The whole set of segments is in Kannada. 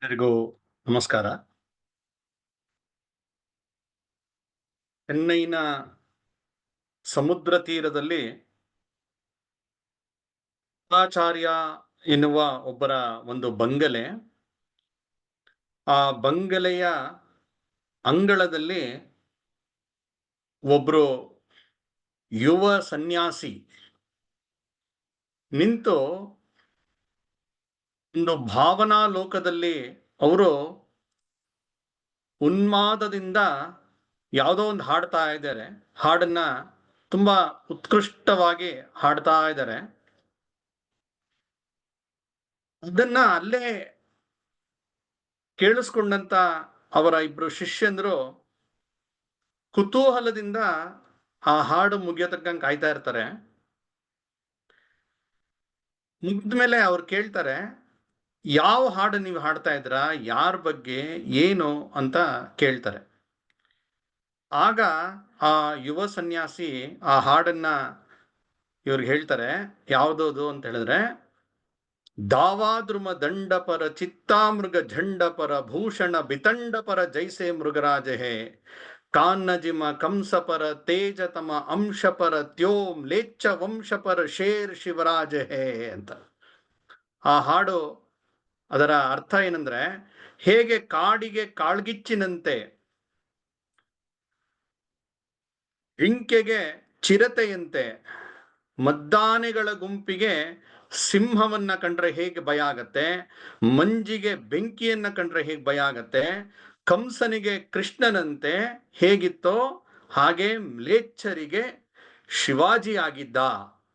ಎಲ್ಲರಿಗೂ ನಮಸ್ಕಾರ. ಚೆನ್ನೈನ ಸಮುದ್ರ ತೀರದಲ್ಲಿ ಆಚಾರ್ಯ ಎನ್ನುವ ಒಬ್ಬರ ಒಂದು ಬಂಗಲೆ. ಆ ಬಂಗಲೆಯ ಅಂಗಳದಲ್ಲಿ ಒಬ್ರು ಯುವ ಸನ್ಯಾಸಿ ನಿಂತು ಒಂದು ಭಾವನಾ ಲೋಕದಲ್ಲಿ ಅವರು ಉನ್ಮಾದದಿಂದ ಯಾವುದೋ ಒಂದು ಹಾಡ್ತಾ ಇದ್ದಾರೆ. ಹಾಡನ್ನ ತುಂಬಾ ಉತ್ಕೃಷ್ಟವಾಗಿ ಹಾಡ್ತಾ ಇದ್ದಾರೆ. ಅದನ್ನ ಅಲ್ಲೇ ಕೇಳಿಸ್ಕೊಂಡಂತ ಅವರ ಇಬ್ರು ಶಿಷ್ಯಂದ್ರು ಕುತೂಹಲದಿಂದ ಆ ಹಾಡು ಮುಗಿಯೋತಕ್ಕಂಗೆ ಕಾಯ್ತಾ ಇರ್ತಾರೆ. ಮುಗಿದ್ಮೇಲೆ ಅವ್ರು ಕೇಳ್ತಾರೆ, ಯಾವ ಹಾಡು ನೀವು ಹಾಡ್ತಾ ಇದ್ದೀರಾ, ಯಾರ ಬಗ್ಗೆ, ಏನು ಅಂತ ಕೇಳ್ತಾರೆ. ಆಗ ಆ ಯುವ ಸನ್ಯಾಸಿ ಆ ಹಾಡನ್ನ ಇವ್ರಿಗೆ ಹೇಳ್ತಾರೆ. ಯಾವುದದು ಅಂತ ಹೇಳಿದ್ರೆ, ದಾವಾದ್ರುಮ ದಂಡಪರ ಚಿತ್ತಾಮೃಗ ಝಂಡಪರ ಭೂಷಣ ಬಿತಂಡಪರ ಜೈಸೆ ಮೃಗರಾಜಹೇ ಕಾನ್ನಜಿಮ ಕಂಸಪರ ತೇಜತಮ ಅಂಶಪರ ತ್ಯೋಂ ಲೇಚ್ಛ ವಂಶಪರ ಶೇರ್ ಶಿವರಾಜಹೇ ಅಂತ. ಆ ಹಾಡು ಅದರ ಅರ್ಥ ಏನಂದ್ರೆ, ಹೇಗೆ ಕಾಡಿಗೆ ಕಾಳ್ಗಿಚ್ಚಿನಂತೆ, ಜಿಂಕೆಗೆ ಚಿರತೆಯಂತೆ, ಮದ್ದಾನೆಗಳ ಗುಂಪಿಗೆ ಸಿಂಹವನ್ನ ಕಂಡ್ರೆ ಹೇಗೆ ಭಯ ಆಗತ್ತೆ, ಮಂಜಿಗೆ ಬೆಂಕಿಯನ್ನ ಕಂಡ್ರೆ ಹೇಗೆ ಭಯ ಆಗತ್ತೆ, ಕಂಸನಿಗೆ ಕೃಷ್ಣನಂತೆ ಹೇಗಿತ್ತೋ ಹಾಗೆ ಮ್ಲೇಚ್ಛರಿಗೆ ಶಿವಾಜಿ ಆಗಿದ್ದ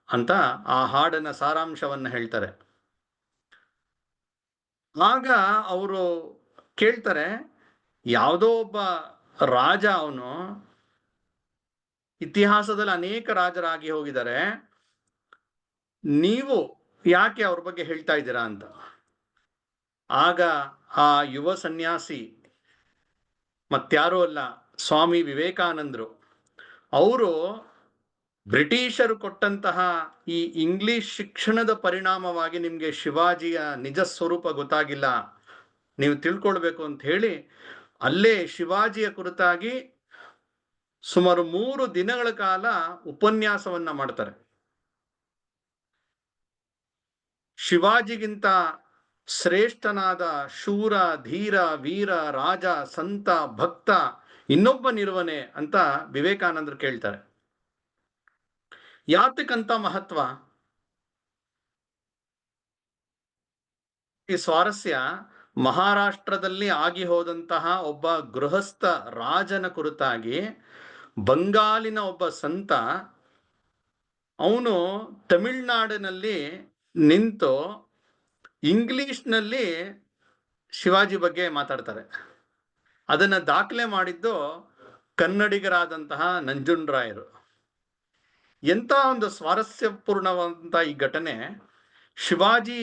ಅಂತ ಆ ಹಾಡನ ಸಾರಾಂಶವನ್ನ ಹೇಳ್ತಾರೆ. ಆಗ ಅವರು ಕೇಳ್ತಾರೆ, ಯಾವುದೋ ಒಬ್ಬ ರಾಜ, ಅವನು ಇತಿಹಾಸದಲ್ಲಿ ಅನೇಕ ರಾಜರಾಗಿ ಹೋಗಿದ್ದಾರೆ, ನೀವು ಯಾಕೆ ಅವ್ರ ಬಗ್ಗೆ ಹೇಳ್ತಾ ಇದ್ದೀರಾ ಅಂತ. ಆಗ ಆ ಯುವ ಸನ್ಯಾಸಿ ಮತ್ಯಾರೂ ಅಲ್ಲ, ಸ್ವಾಮಿ ವಿವೇಕಾನಂದರು. ಅವರು ಬ್ರಿಟಿಷರು ಕೊಟ್ಟಂತಹ ಈ ಇಂಗ್ಲಿಷ್ ಶಿಕ್ಷಣದ ಪರಿಣಾಮವಾಗಿ ನಿಮಗೆ ಶಿವಾಜಿಯ ನಿಜ ಸ್ವರೂಪ ಗೊತ್ತಾಗಿಲ್ಲ, ನೀವು ತಿಳ್ಕೊಳ್ಬೇಕು ಅಂತ ಹೇಳಿ ಅಲ್ಲೇ ಶಿವಾಜಿಯ ಕುರಿತಾಗಿ ಸುಮಾರು 3 ದಿನಗಳ ಕಾಲ ಉಪನ್ಯಾಸವನ್ನ ಮಾಡ್ತಾರೆ. ಶಿವಾಜಿಗಿಂತ ಶ್ರೇಷ್ಠನಾದ ಶೂರ, ಧೀರ, ವೀರ, ರಾಜ, ಸಂತ, ಭಕ್ತ ಇನ್ನೊಬ್ಬನಿರುವನೆ ಅಂತ ವಿವೇಕಾನಂದರು ಕೇಳ್ತಾರೆ. ಯಾತಕ್ಕಂತ ಮಹತ್ವ? ಈ ಸ್ವಾರಸ್ಯ ಮಹಾರಾಷ್ಟ್ರದಲ್ಲಿ ಆಗಿ ಹೋದಂತಹ ಒಬ್ಬ ಗೃಹಸ್ಥ ರಾಜನ ಕುರಿತಾಗಿ ಬಂಗಾಲಿನ ಒಬ್ಬ ಸಂತ, ಅವನು ತಮಿಳ್ನಾಡಿನಲ್ಲಿ ನಿಂತು ಇಂಗ್ಲಿಷ್ನಲ್ಲಿ ಶಿವಾಜಿ ಬಗ್ಗೆ ಮಾತಾಡ್ತಾರೆ. ಅದನ್ನ ದಾಖಲೆ ಮಾಡಿದ್ದು ಕನ್ನಡಿಗರಾದಂತಹ ನಂಜುಂಡರಾಯರು. ಎಂತ ಒಂದು ಸ್ವಾರಸ್ಯಪೂರ್ಣವಾದಂತಹ ಈ ಘಟನೆ ಶಿವಾಜಿ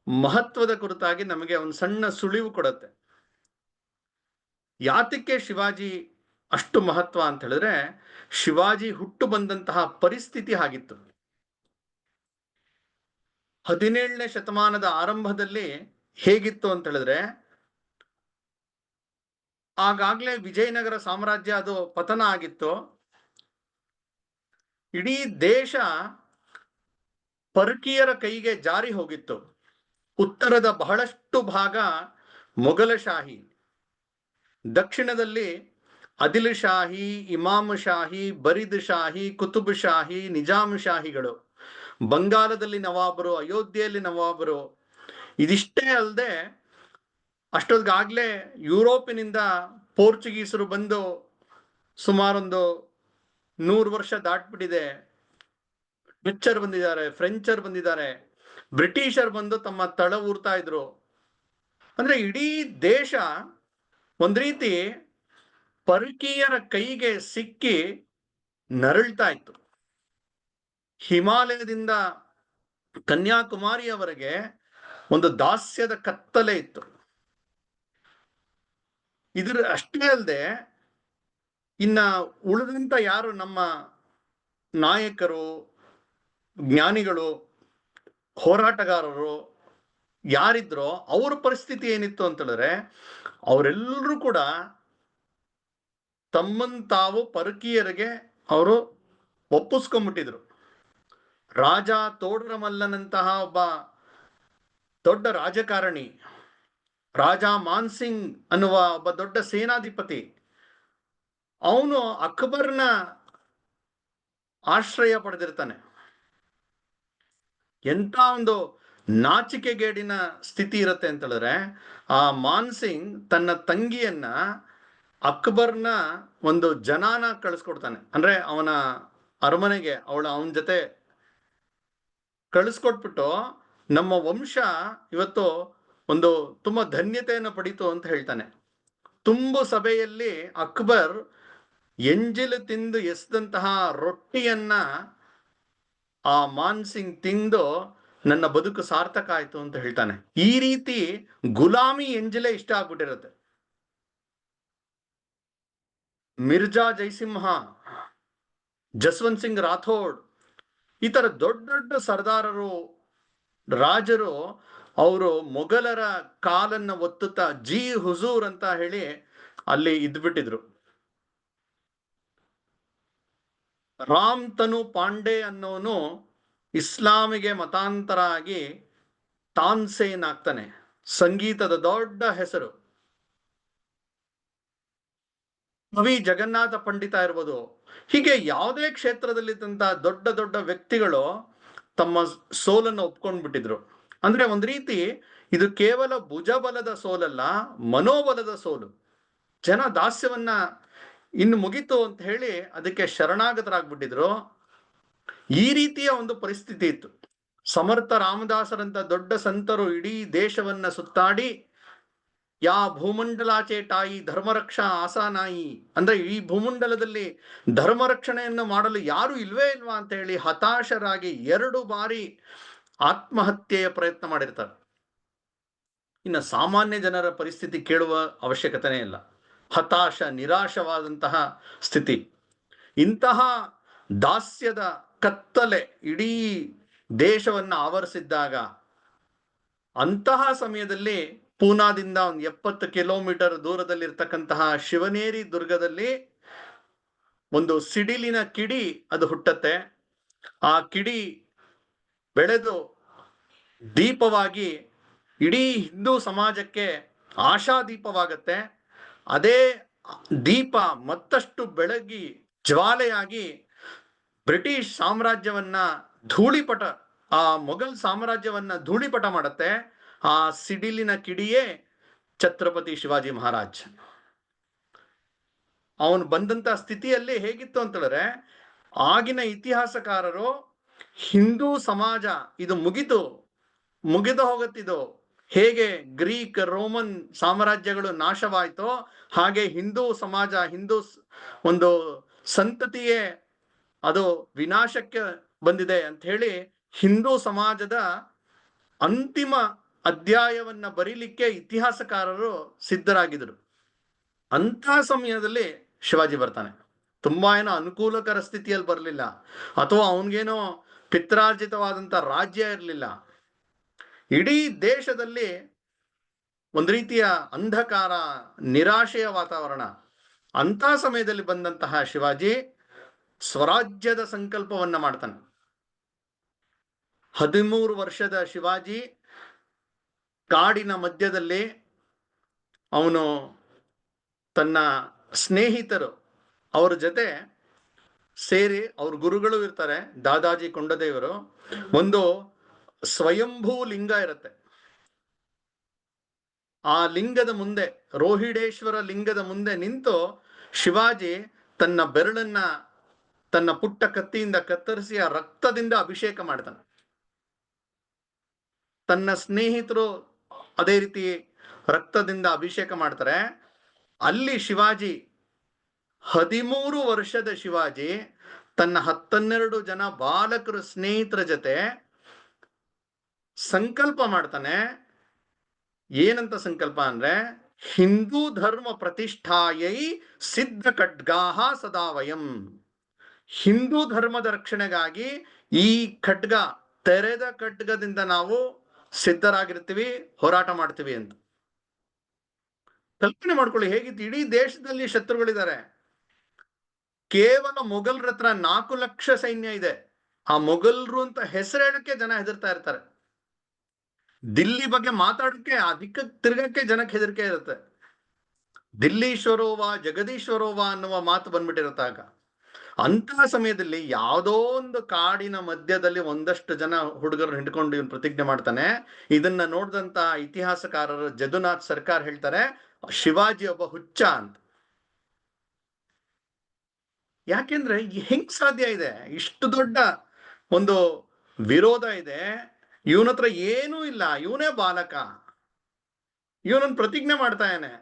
ಮಹತ್ವದ ಕುರಿತಾಗಿ ನಮಗೆ ಒಂದು ಸಣ್ಣ ಸುಳಿವು ಕೊಡುತ್ತೆ. ಯಾತಕ್ಕೆ ಶಿವಾಜಿ ಅಷ್ಟು ಮಹತ್ವ ಅಂತ ಹೇಳಿದ್ರೆ, ಶಿವಾಜಿ ಹುಟ್ಟು ಬಂದಂತಹ ಪರಿಸ್ಥಿತಿ ಹಾಗಿತ್ತು. 17ನೇ ಶತಮಾನದ ಆರಂಭದಲ್ಲಿ ಹೇಗಿತ್ತು ಅಂತ ಹೇಳಿದ್ರೆ, ಆಗಾಗ್ಲೇ ವಿಜಯನಗರ ಸಾಮ್ರಾಜ್ಯ ಅದು ಪತನ ಆಗಿತ್ತು. ಇಡೀ ದೇಶ ಪರಕೀಯರ ಕೈಗೆ ಜಾರಿ ಹೋಗಿತ್ತು. ಉತ್ತರದ ಬಹಳಷ್ಟು ಭಾಗ ಮೊಘಲ ಶಾಹಿ, ದಕ್ಷಿಣದಲ್ಲಿ ಆದಿಲ್ ಶಾಹಿ, ಇಮಾಮ್ ಶಾಹಿ, ಬರಿದ್ ಶಾಹಿ, ಕುತುಬ್ ಶಾಹಿ, ನಿಜಾಮ್ ಶಾಹಿಗಳು, ಬಂಗಾಲದಲ್ಲಿ ನವಾಬರು, ಅಯೋಧ್ಯೆಯಲ್ಲಿ ನವಾಬರು. ಇದಿಷ್ಟೇ ಅಲ್ಲದೆ ಅಷ್ಟೊತ್ತಿಗಾಗ್ಲೇ ಯುರೋಪಿನಿಂದ ಪೋರ್ಚುಗೀಸರು ಬಂದು ಸುಮಾರೊಂದು 100 ವರ್ಷ ದಾಟ್ಬಿಟ್ಟಿದೆ. ಡಚ್ಚರ್ ಬಂದಿದ್ದಾರೆ, ಫ್ರೆಂಚರ್ ಬಂದಿದ್ದಾರೆ, ಬ್ರಿಟಿಷರ್ ಬಂದು ತಮ್ಮ ತಳ ಊರ್ತಾ ಇದ್ರು. ಅಂದ್ರೆ ಇಡೀ ದೇಶ ಒಂದ್ ರೀತಿ ಪರಕೀಯರ ಕೈಗೆ ಸಿಕ್ಕಿ ನರಳ್ತಾ ಇತ್ತು. ಹಿಮಾಲಯದಿಂದ ಕನ್ಯಾಕುಮಾರಿಯವರೆಗೆ ಒಂದು ದಾಸ್ಯದ ಕತ್ತಲೆ ಇತ್ತು. ಇದ್ರ ಅಷ್ಟೇ ಅಲ್ಲದೆ ಇನ್ನ ಉಳಿದಂತ ಯಾರು ನಮ್ಮ ನಾಯಕರು, ಜ್ಞಾನಿಗಳು, ಹೋರಾಟಗಾರರು, ಯಾರಿದ್ರೋ ಅವ್ರ ಪರಿಸ್ಥಿತಿ ಏನಿತ್ತು ಅಂತ ಹೇಳಿದ್ರೆ, ಅವರೆಲ್ಲರೂ ಕೂಡ ತಮ್ಮನ್ ತಾವು ಪರಕೀಯರಿಗೆ ಅವರು ಒಪ್ಪಿಸ್ಕೊಂಡ್ಬಿಟ್ಟಿದ್ರು. ರಾಜ ತೋಡರಮಲ್ಲನಂತಹ ಒಬ್ಬ ದೊಡ್ಡ ರಾಜಕಾರಣಿ, ರಾಜ ಮಾನ್ಸಿಂಗ್ ಅನ್ನುವ ಒಬ್ಬ ದೊಡ್ಡ ಸೇನಾಧಿಪತಿ, ಅವನು ಅಕ್ಬರ್ನ ಆಶ್ರಯ ಪಡೆದಿರ್ತಾನೆ. ಎಂತ ಒಂದು ನಾಚಿಕೆಗೇಡಿನ ಸ್ಥಿತಿ ಇರುತ್ತೆ ಅಂತ ಹೇಳಿದ್ರೆ, ಆ ಮಾನ್ಸಿಂಗ್ ತನ್ನ ತಂಗಿಯನ್ನ ಅಕ್ಬರ್ನ ಒಂದು ಜನಾನ ಕಳಿಸ್ಕೊಡ್ತಾನೆ. ಅಂದ್ರೆ ಅವನ ಅರಮನೆಗೆ ಅವನ ಜೊತೆ ಕಳಿಸ್ಕೊಟ್ಬಿಟ್ಟು, ನಮ್ಮ ವಂಶ ಇವತ್ತು ಒಂದು ತುಂಬಾ ಧನ್ಯತೆಯನ್ನು ಪಡೀತು ಅಂತ ಹೇಳ್ತಾನೆ. ತುಂಬು ಸಭೆಯಲ್ಲಿ ಅಕ್ಬರ್ ಎಂಜಿಲು ತಿಂದು ಎಸೆದಂತಹ ರೊಟ್ಟಿಯನ್ನ ಆ ಮಾನ್ಸಿಂಗ್ ತಿಂದು ನನ್ನ ಬದುಕು ಸಾರ್ಥಕ ಆಯ್ತು ಅಂತ ಹೇಳ್ತಾನೆ. ಈ ರೀತಿ ಗುಲಾಮಿ ಎಂಜಿಲೆ ಇಷ್ಟ ಆಗ್ಬಿಟ್ಟಿರುತ್ತೆ. ಮಿರ್ಜಾ ಜೈಸಿಂಹ, ಜಸ್ವಂತ್ ಸಿಂಗ್ ರಾಥೋಡ್, ಈ ತರ ದೊಡ್ಡ ದೊಡ್ಡ ಸರ್ದಾರರು, ರಾಜರು ಅವರು ಮೊಘಲರ ಕಾಲನ್ನ ಒತ್ತುತ್ತಾ ಜಿ ಹುಜೂರ್ ಅಂತ ಹೇಳಿ ಅಲ್ಲಿ ಇದ್ಬಿಟ್ಟಿದ್ರು. ರಾಮ್ ತನು ಪಾಂಡೆ ಅನ್ನೋನು ಇಸ್ಲಾಮಿಗೆ ಮತಾಂತರ ಆಗಿ ತಾನ್ಸೇನ್ ಆಗ್ತಾನೆ. ಸಂಗೀತದ ದೊಡ್ಡ ಹೆಸರು. ಕವಿ ಜಗನ್ನಾಥ ಪಂಡಿತ ಇರ್ಬೋದು. ಹೀಗೆ ಯಾವುದೇ ಕ್ಷೇತ್ರದಲ್ಲಿದ್ದಂತ ದೊಡ್ಡ ದೊಡ್ಡ ವ್ಯಕ್ತಿಗಳು ತಮ್ಮ ಸೋಲನ್ನು ಒಪ್ಕೊಂಡ್ಬಿಟ್ಟಿದ್ರು. ಅಂದ್ರೆ ಒಂದ್ ರೀತಿ ಇದು ಕೇವಲ ಭುಜಬಲದ ಸೋಲಲ್ಲ, ಮನೋಬಲದ ಸೋಲು. ಜನ ದಾಸ್ಯವನ್ನ ಇನ್ನು ಮುಗಿತು ಅಂತ ಹೇಳಿ ಅದಕ್ಕೆ ಶರಣಾಗತರಾಗ್ಬಿಟ್ಟಿದ್ರು. ಈ ರೀತಿಯ ಒಂದು ಪರಿಸ್ಥಿತಿ ಇತ್ತು. ಸಮರ್ಥ ರಾಮದಾಸರಂತ ದೊಡ್ಡ ಸಂತರು ಇಡೀ ದೇಶವನ್ನ ಸುತ್ತಾಡಿ, ಯಾ ಭೂಮಂಡಲಾಚೆ ಟಾಯಿ ಧರ್ಮರಕ್ಷಾ ಆಸಾನಾಯಿ, ಅಂದ್ರೆ ಈ ಭೂಮಂಡಲದಲ್ಲಿ ಧರ್ಮ ರಕ್ಷಣೆಯನ್ನು ಮಾಡಲು ಯಾರು ಇಲ್ವೇ ಇಲ್ವಾ ಅಂತ ಹೇಳಿ ಹತಾಶರಾಗಿ 2 ಬಾರಿ ಆತ್ಮಹತ್ಯೆಯ ಪ್ರಯತ್ನ ಮಾಡಿರ್ತಾರೆ. ಇನ್ನು ಸಾಮಾನ್ಯ ಜನರ ಪರಿಸ್ಥಿತಿ ಕೇಳುವ ಅವಶ್ಯಕತೆನೇ ಇಲ್ಲ. ಹತಾಶ, ನಿರಾಶವಾದಂತಹ ಸ್ಥಿತಿ. ಇಂತಹ ದಾಸ್ಯದ ಕತ್ತಲೆ ಇಡೀ ದೇಶವನ್ನ ಆವರಿಸಿದ್ದಾಗ, ಅಂತಹ ಸಮಯದಲ್ಲಿ ಪೂನಾದಿಂದ ಒಂದು 70 ಕಿಲೋಮೀಟರ್ ದೂರದಲ್ಲಿರ್ತಕ್ಕಂತಹ ಶಿವನೇರಿ ದುರ್ಗದಲ್ಲಿ ಒಂದು ಸಿಡಿಲಿನ ಕಿಡಿ ಅದು ಹುಟ್ಟತ್ತೆ. ಆ ಕಿಡಿ ಬೆಳೆದು ದೀಪವಾಗಿ ಇಡೀ ಹಿಂದೂ ಸಮಾಜಕ್ಕೆ ಆಶಾದೀಪವಾಗತ್ತೆ. ಅದೇ ದೀಪ ಮತ್ತಷ್ಟು ಬೆಳಗಿ ಜ್ವಾಲೆಯಾಗಿ ಬ್ರಿಟಿಷ್ ಸಾಮ್ರಾಜ್ಯವನ್ನ ಧೂಳಿಪಟ, ಆ ಮೊಘಲ್ ಸಾಮ್ರಾಜ್ಯವನ್ನ ಧೂಳಿಪಟ ಮಾಡತ್ತೆ. ಆ ಸಿಡಿಲಿನ ಕಿಡಿಯೇ ಛತ್ರಪತಿ ಶಿವಾಜಿ ಮಹಾರಾಜ್. ಅವನು ಬಂದಂತ ಸ್ಥಿತಿಯಲ್ಲಿ ಹೇಗಿತ್ತು ಅಂತ ಹೇಳಿದ್ರೆ, ಆಗಿನ ಇತಿಹಾಸಕಾರರು ಹಿಂದೂ ಸಮಾಜ ಇದು ಮುಗಿದು ಹೋಗುತ್ತಿದ್ದು, ಹೇಗೆ ಗ್ರೀಕ್ ರೋಮನ್ ಸಾಮ್ರಾಜ್ಯಗಳು ನಾಶವಾಯಿತೋ ಹಾಗೆ ಹಿಂದೂ ಸಮಾಜ, ಹಿಂದೂ ಒಂದು ಸಂತತಿಯೇ ಅದು ವಿನಾಶಕ್ಕೆ ಬಂದಿದೆ ಅಂತ ಹೇಳಿ ಹಿಂದೂ ಸಮಾಜದ ಅಂತಿಮ ಅಧ್ಯಾಯವನ್ನ ಬರೀಲಿಕ್ಕೆ ಇತಿಹಾಸಕಾರರು ಸಿದ್ಧರಾಗಿದ್ರು. ಅಂತಹ ಸಮಯದಲ್ಲಿ ಶಿವಾಜಿ ಬರ್ತಾನೆ. ತುಂಬಾ ಏನೋ ಅನುಕೂಲಕರ ಸ್ಥಿತಿಯಲ್ಲಿ ಬರಲಿಲ್ಲ, ಅಥವಾ ಅವನಿಗೇನೋ ಪಿತ್ರಾರ್ಜಿತವಾದಂತ ರಾಜ್ಯ ಇರಲಿಲ್ಲ. ಇಡೀ ದೇಶದಲ್ಲಿ ಒಂದು ರೀತಿಯ ಅಂಧಕಾರ, ನಿರಾಶೆಯ ವಾತಾವರಣ. ಅಂತ ಸಮಯದಲ್ಲಿ ಬಂದಂತಹ ಶಿವಾಜಿ ಸ್ವರಾಜ್ಯದ ಸಂಕಲ್ಪವನ್ನ ಮಾಡ್ತಾನೆ. 13 ವರ್ಷದ ಶಿವಾಜಿ ಕಾಡಿನ ಮಧ್ಯದಲ್ಲಿ ಅವನು ತನ್ನ ಸ್ನೇಹಿತರು ಅವ್ರ ಜೊತೆ ಸೇರಿ, ಅವ್ರ ಗುರುಗಳು ಇರ್ತಾರೆ, ದಾದಾಜಿ ಕೊಂಡದೇವರು, ಒಂದು ಸ್ವಯಂಭೂ ಲಿಂಗ ಇರುತ್ತೆ. ಆ ಲಿಂಗದ ಮುಂದೆ, ರೋಹಿಡೇಶ್ವರ ಲಿಂಗದ ಮುಂದೆ ನಿಂತು ಶಿವಾಜಿ ತನ್ನ ಬೆರಳನ್ನ ತನ್ನ ಪುಟ್ಟ ಕತ್ತಿಯಿಂದ ಕತ್ತರಿಸಿ ಆ ರಕ್ತದಿಂದ ಅಭಿಷೇಕ ಮಾಡ್ತಾನೆ. ತನ್ನ ಸ್ನೇಹಿತರು ಅದೇ ರೀತಿ ರಕ್ತದಿಂದ ಅಭಿಷೇಕ ಮಾಡ್ತಾರೆ. ಅಲ್ಲಿ ಶಿವಾಜಿ, 13 ವರ್ಷದ ಶಿವಾಜಿ ತನ್ನ 12 ಜನ ಬಾಲಕರು ಸ್ನೇಹಿತರ ಜೊತೆ ಸಂಕಲ್ಪ ಮಾಡ್ತಾನೆ. ಏನಂತ ಸಂಕಲ್ಪ ಅಂದ್ರೆ, ಹಿಂದೂ ಧರ್ಮ ಪ್ರತಿಷ್ಠಾಯೈ ಸಿದ್ಧ ಖಡ್ಗಾಹ ಸದಾವಯಂ. ಹಿಂದೂ ಧರ್ಮದ ರಕ್ಷಣೆಗಾಗಿ ಈ ಖಡ್ಗ, ತೆರೆದ ಖಡ್ಗದಿಂದ ನಾವು ಸಿದ್ಧರಾಗಿರ್ತೀವಿ, ಹೋರಾಟ ಮಾಡ್ತೀವಿ ಅಂತ. ಕಲ್ಪನೆ ಮಾಡ್ಕೊಳ್ಳಿ, ಹೇಗಿತ್ತು, ಇಡೀ ದೇಶದಲ್ಲಿ ಶತ್ರುಗಳಿದ್ದಾರೆ. ಕೇವಲ ಮೊಘಲರ ಹತ್ರ 4 ಲಕ್ಷ ಸೈನ್ಯ ಇದೆ. ಆ ಮೊಘಲರು ಅಂತ ಹೆಸರೇಳಕ್ಕೆ ಜನ ಹೆದರ್ತಾ ಇರ್ತಾರೆ. ದಿಲ್ಲಿ ಬಗ್ಗೆ ಮಾತಾಡಕ್ಕೆ, ಆ ದಿಕ್ಕಕ್ಕೆ ತಿರ್ಗಕ್ಕೆ ಜನಕ್ಕೆ ಹೆದರಿಕೆ ಇರುತ್ತೆ. ದಿಲ್ಲೀಶ್ವರೋವಾ ಜಗದೀಶ್ವರೋವಾ ಅನ್ನುವ ಮಾತು ಬಂದ್ಬಿಟ್ಟಿರುತ್ತಾಗ. ಅಂತಹ ಸಮಯದಲ್ಲಿ ಯಾವುದೋ ಒಂದು ಕಾಡಿನ ಮಧ್ಯದಲ್ಲಿ ಒಂದಷ್ಟು ಜನ ಹುಡುಗರು ಹಿಡ್ಕೊಂಡು ಇವನು ಪ್ರತಿಜ್ಞೆ ಮಾಡ್ತಾನೆ. ಇದನ್ನ ನೋಡಿದಂತ ಇತಿಹಾಸಕಾರರು ಜದುನಾಥ್ ಸರ್ಕಾರ್ ಹೇಳ್ತಾರೆ, ಶಿವಾಜಿ ಒಬ್ಬ ಹುಚ್ಚ ಅಂತ. ಯಾಕೆಂದ್ರೆ ಹೆಂಗ್ ಸಾಧ್ಯ ಇದೆ, ಇಷ್ಟು ದೊಡ್ಡ ಒಂದು ವಿರೋಧ ಇದೆ, ಇವನ ಹತ್ರ ಏನೂ ಇಲ್ಲ, ಇವನೇ ಬಾಲಕ, ಇವನನ್ನು ಪ್ರತಿಜ್ಞೆ ಮಾಡ್ತಾ ಇದ್ದಾನೆ,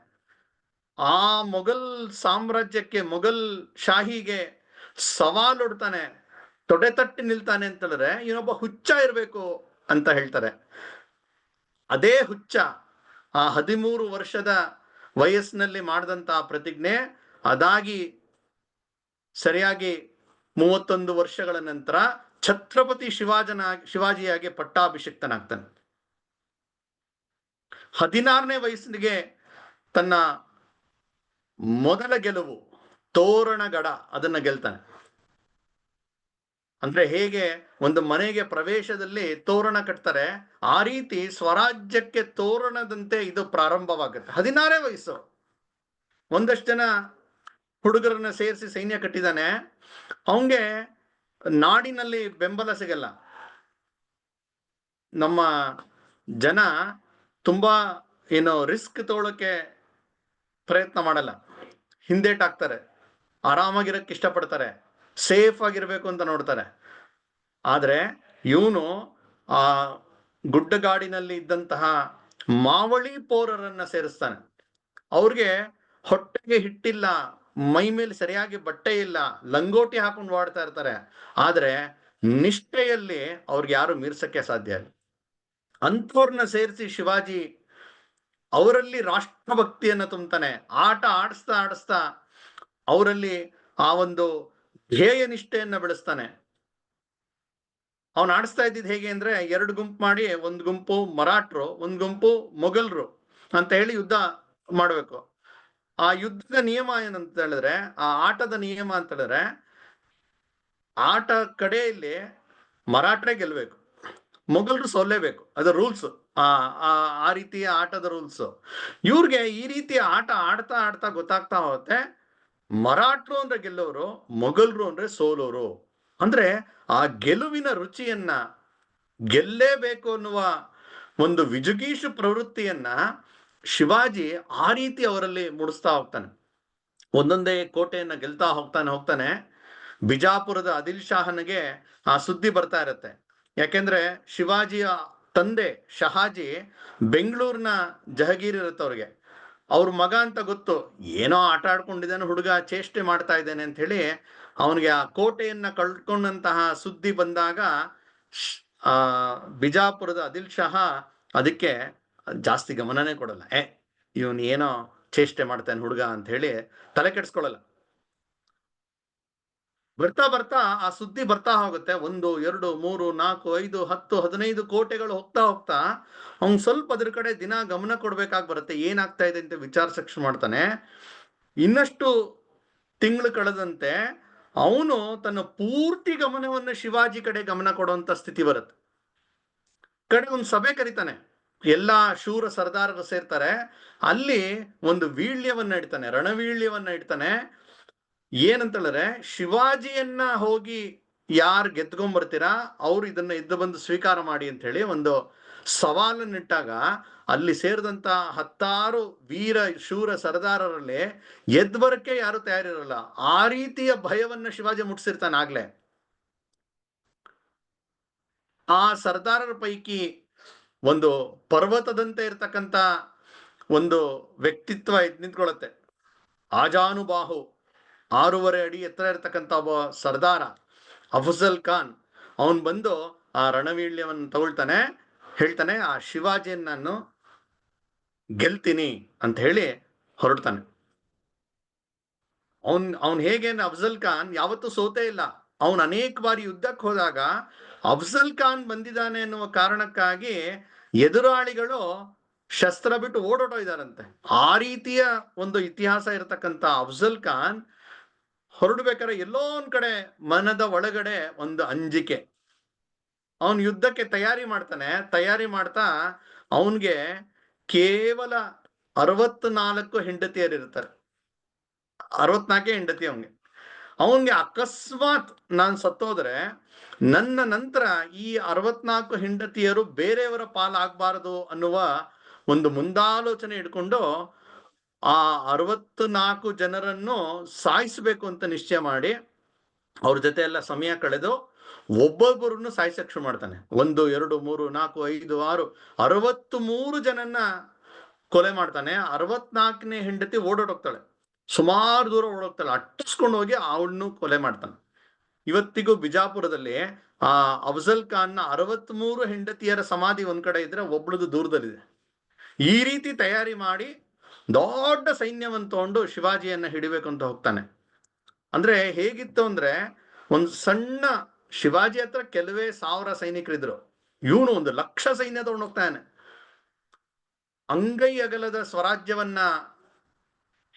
ಆ ಮೊಘಲ್ ಸಾಮ್ರಾಜ್ಯಕ್ಕೆ, ಮೊಘಲ್ ಶಾಹಿಗೆ ಸವಾಲೊಡ್ತಾನೆ, ತೊಡೆ ತಟ್ಟಿ ನಿಲ್ತಾನೆ ಅಂತ ಹೇಳಿದ್ರೆ ಇವನೊಬ್ಬ ಹುಚ್ಚ ಇರಬೇಕು ಅಂತ ಹೇಳ್ತಾರೆ. ಅದೇ ಹುಚ್ಚ ಆ 13 ವರ್ಷದ ವಯಸ್ಸಿನಲ್ಲಿ ಮಾಡಿದಂತ ಪ್ರತಿಜ್ಞೆ ಅದಾಗಿ ಸರಿಯಾಗಿ 31 ವರ್ಷಗಳ ನಂತರ ಛತ್ರಪತಿ ಶಿವಾಜಿಯಾಗಿ ಪಟ್ಟಾಭಿಷಿಕ್ತನಾಗ್ತಾನೆ. 16ನೇ ವಯಸ್ಸಿಗೆ ತನ್ನ ಮೊದಲ ಗೆಲುವು ತೋರಣಗಡ ಅದನ್ನ ಗೆಲ್ತಾನೆ. ಅಂದ್ರೆ ಹೇಗೆ ಒಂದು ಮನೆಗೆ ಪ್ರವೇಶದಲ್ಲಿ ತೋರಣ ಕಟ್ತಾರೆ, ಆ ರೀತಿ ಸ್ವರಾಜ್ಯಕ್ಕೆ ತೋರಣದಂತೆ ಇದು ಪ್ರಾರಂಭವಾಗುತ್ತೆ. 16ನೇ ವಯಸ್ಸು. ಒಂದಷ್ಟು ಜನ ಹುಡುಗರನ್ನ ಸೇರಿಸಿ ಸೈನ್ಯ ಕಟ್ಟಿದ್ದಾನೆ. ಅವನಿಗೆ ನಾಡಿನಲ್ಲಿ ಬೆಂಬಲ ಸಿಗಲ್ಲ. ನಮ್ಮ ಜನ ತುಂಬಾ ರಿಸ್ಕ್ ತಗೊಳ್ಳೋಕೆ ಪ್ರಯತ್ನ ಮಾಡಲ್ಲ, ಹಿಂದೇಟಾಕ್ತಾರೆ, ಆರಾಮಾಗಿರಕ್ಕೆ ಇಷ್ಟಪಡ್ತಾರೆ, ಸೇಫ್ ಆಗಿರ್ಬೇಕು ಅಂತ ನೋಡ್ತಾರೆ. ಆದ್ರೆ ಇವನು ಆ ಗುಡ್ಡಗಾಡಿನಲ್ಲಿ ಇದ್ದಂತಹ ಮಾವಳಿ ಪೋರರನ್ನ ಸೇರಿಸ್ತಾನೆ. ಅವ್ರಿಗೆ ಹೊಟ್ಟೆಗೆ ಹಿಟ್ಟಿಲ್ಲ, ಮೈ ಮೇಲೆ ಸರಿಯಾಗಿ ಬಟ್ಟೆ ಇಲ್ಲ, ಲಂಗೋಟಿ ಹಾಕೊಂಡು ಓಡ್ತಾ ಇರ್ತಾರೆ. ಆದ್ರೆ ನಿಷ್ಠೆಯಲ್ಲಿ ಅವ್ರಿಗೆ ಯಾರು ಮೀರ್ಸಕ್ಕೆ ಸಾಧ್ಯ ಇಲ್ಲ. ಅಂಥವ್ರನ್ನ ಸೇರಿಸಿ ಶಿವಾಜಿ ಅವರಲ್ಲಿ ರಾಷ್ಟ್ರಭಕ್ತಿಯನ್ನ ತುಂಬುತ್ತಾನೆ. ಆಟ ಆಡಿಸ್ತಾ ಆಡಿಸ್ತಾ ಅವರಲ್ಲಿ ಆ ಒಂದು ಧ್ಯೇಯ ನಿಷ್ಠೆಯನ್ನ ಬೆಳೆಸ್ತಾನೆ. ಅವನು ಆಡಿಸ್ತಾ ಇದ್ದಿದ್ದು ಹೇಗೆ ಅಂದ್ರೆ, 2 ಗುಂಪು ಮಾಡಿ, ಒಂದು ಗುಂಪು ಮರಾಠರು, ಒಂದು ಗುಂಪು ಮೊಘಲರು ಅಂತ ಹೇಳಿ ಯುದ್ಧ ಮಾಡಬೇಕು. ಆ ಯುದ್ಧದ ನಿಯಮ ಏನಂತ ಹೇಳಿದ್ರೆ, ಆ ಆಟದ ನಿಯಮ ಅಂತ ಹೇಳಿದ್ರೆ, ಆಟ ಕಡೆಯಲ್ಲಿ ಮರಾಠರೇ ಗೆಲ್ಬೇಕು, ಮೊಘಲರು ಸೋಲ್ಲೇಬೇಕು. ಅದು ರೂಲ್ಸ್, ಆ ರೀತಿಯ ಆಟದ ರೂಲ್ಸ್. ಇವ್ರಿಗೆ ಈ ರೀತಿಯ ಆಟ ಆಡ್ತಾ ಆಡ್ತಾ ಗೊತ್ತಾಗ್ತಾ ಹೋಗುತ್ತೆ, ಮರಾಠರು ಅಂದ್ರೆ ಗೆಲ್ಲೋರು, ಮೊಘಲರು ಅಂದ್ರೆ ಸೋಲೋರು. ಅಂದ್ರೆ ಆ ಗೆಲುವಿನ ರುಚಿಯನ್ನ, ಗೆಲ್ಲೇಬೇಕು ಅನ್ನುವ ಒಂದು ವಿಜುಗೀಷು ಪ್ರವೃತ್ತಿಯನ್ನ ಶಿವಾಜಿ ಆ ರೀತಿ ಅವರಲ್ಲಿ ಮೂಡಿಸ್ತಾ ಹೋಗ್ತಾನೆ. ಒಂದೊಂದೇ ಕೋಟೆಯನ್ನ ಗೆಲ್ತಾ ಹೋಗ್ತಾನೆ. ಬಿಜಾಪುರದ ಆದಿಲ್ ಶಾಹನಿಗೆ ಆ ಸುದ್ದಿ ಬರ್ತಾ ಇರತ್ತೆ. ಯಾಕೆಂದ್ರೆ ಶಿವಾಜಿಯ ತಂದೆ ಶಹಾಜಿ ಬೆಂಗಳೂರಿನ ಜಹಗೀರ್ ಇರುತ್ತೆ ಅವ್ರಿಗೆ. ಅವ್ರ ಮಗ ಅಂತ ಗೊತ್ತು, ಏನೋ ಆಟ ಆಡ್ಕೊಂಡಿದ್ದಾನೆ ಹುಡುಗ, ಚೇಷ್ಟೆ ಮಾಡ್ತಾ ಇದ್ದಾನೆ ಅಂತ ಹೇಳಿ ಅವನಿಗೆ ಆ ಕೋಟೆಯನ್ನ ಕಳ್ಕೊಂಡಂತಹ ಸುದ್ದಿ ಬಂದಾಗ ಬಿಜಾಪುರದ ಆದಿಲ್ ಶಾಹ ಅದಕ್ಕೆ ಜಾಸ್ತಿ ಗಮನನೇ ಕೊಡಲ್ಲ. ಇವನು ಏನೋ ಚೇಷ್ಟೆ ಮಾಡ್ತಾನೆ ಹುಡುಗ ಅಂತ ಹೇಳಿ ತಲೆ ಕೆಡಿಸ್ಕೊಳ್ಳಲ್ಲ. ಬರ್ತಾ ಬರ್ತಾ ಆ ಸುದ್ದಿ ಬರ್ತಾ ಹೋಗುತ್ತೆ. 1, 2, 3, 4, 5, 10, 15 ಕೋಟೆಗಳು ಹೋಗ್ತಾ ಹೋಗ್ತಾ ಅವ್ನು ಸ್ವಲ್ಪ ಅದ್ರ ಕಡೆ ದಿನ ಗಮನ ಕೊಡ್ಬೇಕಾಗಿ ಬರುತ್ತೆ. ಏನಾಗ್ತಾ ಇದೆ ಅಂತ ವಿಚಾರಿಸಕ್ ಶುರು ಮಾಡ್ತಾನೆ. ಇನ್ನಷ್ಟು ತಿಂಗಳು ಕಳೆದಂತೆ ಅವನು ತನ್ನ ಪೂರ್ತಿ ಗಮನವನ್ನು ಶಿವಾಜಿ ಕಡೆ ಗಮನ ಕೊಡುವಂತ ಸ್ಥಿತಿ ಬರುತ್ತೆ. ಕಡೆ ಒಂದು ಸಭೆ ಕರೀತಾನೆ, ಎಲ್ಲಾ ಶೂರ ಸರ್ದಾರರು ಸೇರ್ತಾರೆ. ಅಲ್ಲಿ ಒಂದು ವೀಳ್ಯವನ್ನ ಇಡ್ತಾನೆ, ರಣವೀಳ್ಯವನ್ನ ಇಡ್ತಾನೆ. ಏನಂತ ಹೇಳಿದ್ರೆ, ಶಿವಾಜಿಯನ್ನ ಹೋಗಿ ಯಾರು ಗೆದ್ಕೊಂಡ್ಬರ್ತೀರಾ ಅವ್ರು ಇದನ್ನ ಎದ್ದು ಬಂದು ಸ್ವೀಕಾರ ಮಾಡಿ ಅಂತ ಹೇಳಿ ಒಂದು ಸವಾಲನ್ನಿಟ್ಟಾಗ ಅಲ್ಲಿ ಸೇರಿದಂತ 10 ವೀರ ಶೂರ ಸರ್ದಾರರಲ್ಲಿ ಎದ್ದು ಬರಕ್ಕೆ ಯಾರು ತಯಾರಿರಲ್ಲ. ಆ ರೀತಿಯ ಭಯವನ್ನ ಶಿವಾಜಿ ಮುಟ್ಸಿರ್ತಾನೆ ಆಗ್ಲೇ. ಆ ಸರ್ದಾರರ ಪೈಕಿ ಒಂದು ಪರ್ವತದಂತೆ ಇರ್ತಕ್ಕಂಥ ಒಂದು ವ್ಯಕ್ತಿತ್ವ ನಿಂತ್ಕೊಳ್ಳುತ್ತೆ. ಆಜಾನುಬಾಹು 6.5 ಅಡಿ ಎತ್ತರ ಇರ್ತಕ್ಕಂಥ ಒಬ್ಬ ಸರ್ದಾರ ಅಫಜಲ್ ಖಾನ್. ಅವನ್ ಬಂದು ಆ ರಣವೀಳ್ಯವನ್ನು ತಗೊಳ್ತಾನೆ, ಹೇಳ್ತಾನೆ ಆ ಶಿವಾಜಿಯನ್ನು ನಾನು ಗೆಲ್ತೀನಿ ಅಂತ ಹೇಳಿ ಹೊರಡ್ತಾನೆ. ಅವನ್ ಹೇಗೆ ಅಫಜಲ್ ಖಾನ್ ಯಾವತ್ತೂ ಸೋತೇ ಇಲ್ಲ. ಅವನ್ ಅನೇಕ ಬಾರಿ ಯುದ್ಧಕ್ಕೆ ಹೋದಾಗ ಅಫಜಲ್ ಖಾನ್ ಬಂದಿದ್ದಾನೆ ಎನ್ನುವ ಕಾರಣಕ್ಕಾಗಿ ಎದುರಾಳಿಗಳು ಶಸ್ತ್ರ ಬಿಟ್ಟು ಓಡೋಟೋಯ್ದಾರಂತೆ. ಆ ರೀತಿಯ ಒಂದು ಇತಿಹಾಸ ಇರತಕ್ಕಂತ ಅಫ್ಜಲ್ ಖಾನ್ ಹೊರಡ್ಬೇಕಾದ್ರೆ ಎಲ್ಲೋ ಒಂದ್ ಕಡೆ ಮನದ ಒಳಗಡೆ ಒಂದು ಅಂಜಿಕೆ. ಅವನ್ ಯುದ್ಧಕ್ಕೆ ತಯಾರಿ ಮಾಡ್ತಾನೆ. ತಯಾರಿ ಮಾಡ್ತಾ ಅವನ್ಗೆ ಕೇವಲ 64 ಹೆಂಡತಿಯರಿರ್ತಾರೆ. 64 ಹೆಂಡತಿ ಅವನ್ಗೆ ಅಕಸ್ಮಾತ್ ನಾನ್ ಸತ್ತೋದ್ರೆ ನನ್ನ ನಂತರ ಈ 64 ಹೆಂಡತಿಯರು ಬೇರೆಯವರ ಪಾಲಾಗಬಾರದು ಅನ್ನುವ ಒಂದು ಮುಂದಾಲೋಚನೆ ಇಟ್ಕೊಂಡು ಆ 64 ಜನರನ್ನು ಸಾಯಿಸಬೇಕು ಅಂತ ನಿಶ್ಚಯ ಮಾಡಿ ಅವ್ರ ಜೊತೆ ಎಲ್ಲ ಸಮಯ ಕಳೆದು ಒಬ್ಬೊಬ್ಬರನ್ನು ಸಾಯಿಸಕ್ ಶುರು ಮಾಡ್ತಾನೆ. 1, 2, 3, 4, 5, 6, 63 ಜನನ್ನ ಕೊಲೆ ಮಾಡ್ತಾನೆ. 64ನೇ ಹೆಂಡತಿ ಓಡೋಟೋಗ್ತಾಳೆ. ಸುಮಾರು ದೂರ ಓಡೋಗ್ತಾಳೆ. ಅಟ್ಟಿಸ್ಕೊಂಡು ಹೋಗಿ ಅವಳನ್ನು ಕೊಲೆ ಮಾಡ್ತಾನೆ. ಇವತ್ತಿಗೂ ಬಿಜಾಪುರದಲ್ಲಿ ಆ ಅಫ್ಜಲ್ ಖಾನ್ನ 63 ಹೆಂಡತಿಯರ ಸಮಾಧಿ ಒಂದ್ ಕಡೆ ಇದ್ರೆ ಒಬ್ಳದು ದೂರದಲ್ಲಿದೆ. ಈ ರೀತಿ ತಯಾರಿ ಮಾಡಿ ದೊಡ್ಡ ಸೈನ್ಯವನ್ನು ತಗೊಂಡು ಶಿವಾಜಿಯನ್ನ ಹಿಡಿಬೇಕು ಅಂತ ಹೋಗ್ತಾನೆ. ಅಂದ್ರೆ ಹೇಗಿತ್ತು ಅಂದ್ರೆ ಒಂದು ಸಣ್ಣ ಶಿವಾಜಿ ಹತ್ರ ಕೆಲವೇ 1000 ಸೈನಿಕರಿದ್ರು. ಇವನು 1,00,000 ಸೈನ್ಯ ತಗೊಂಡು ಹೋಗ್ತಾನೆ. ಅಂಗೈ ಅಗಲದ ಸ್ವರಾಜ್ಯವನ್ನ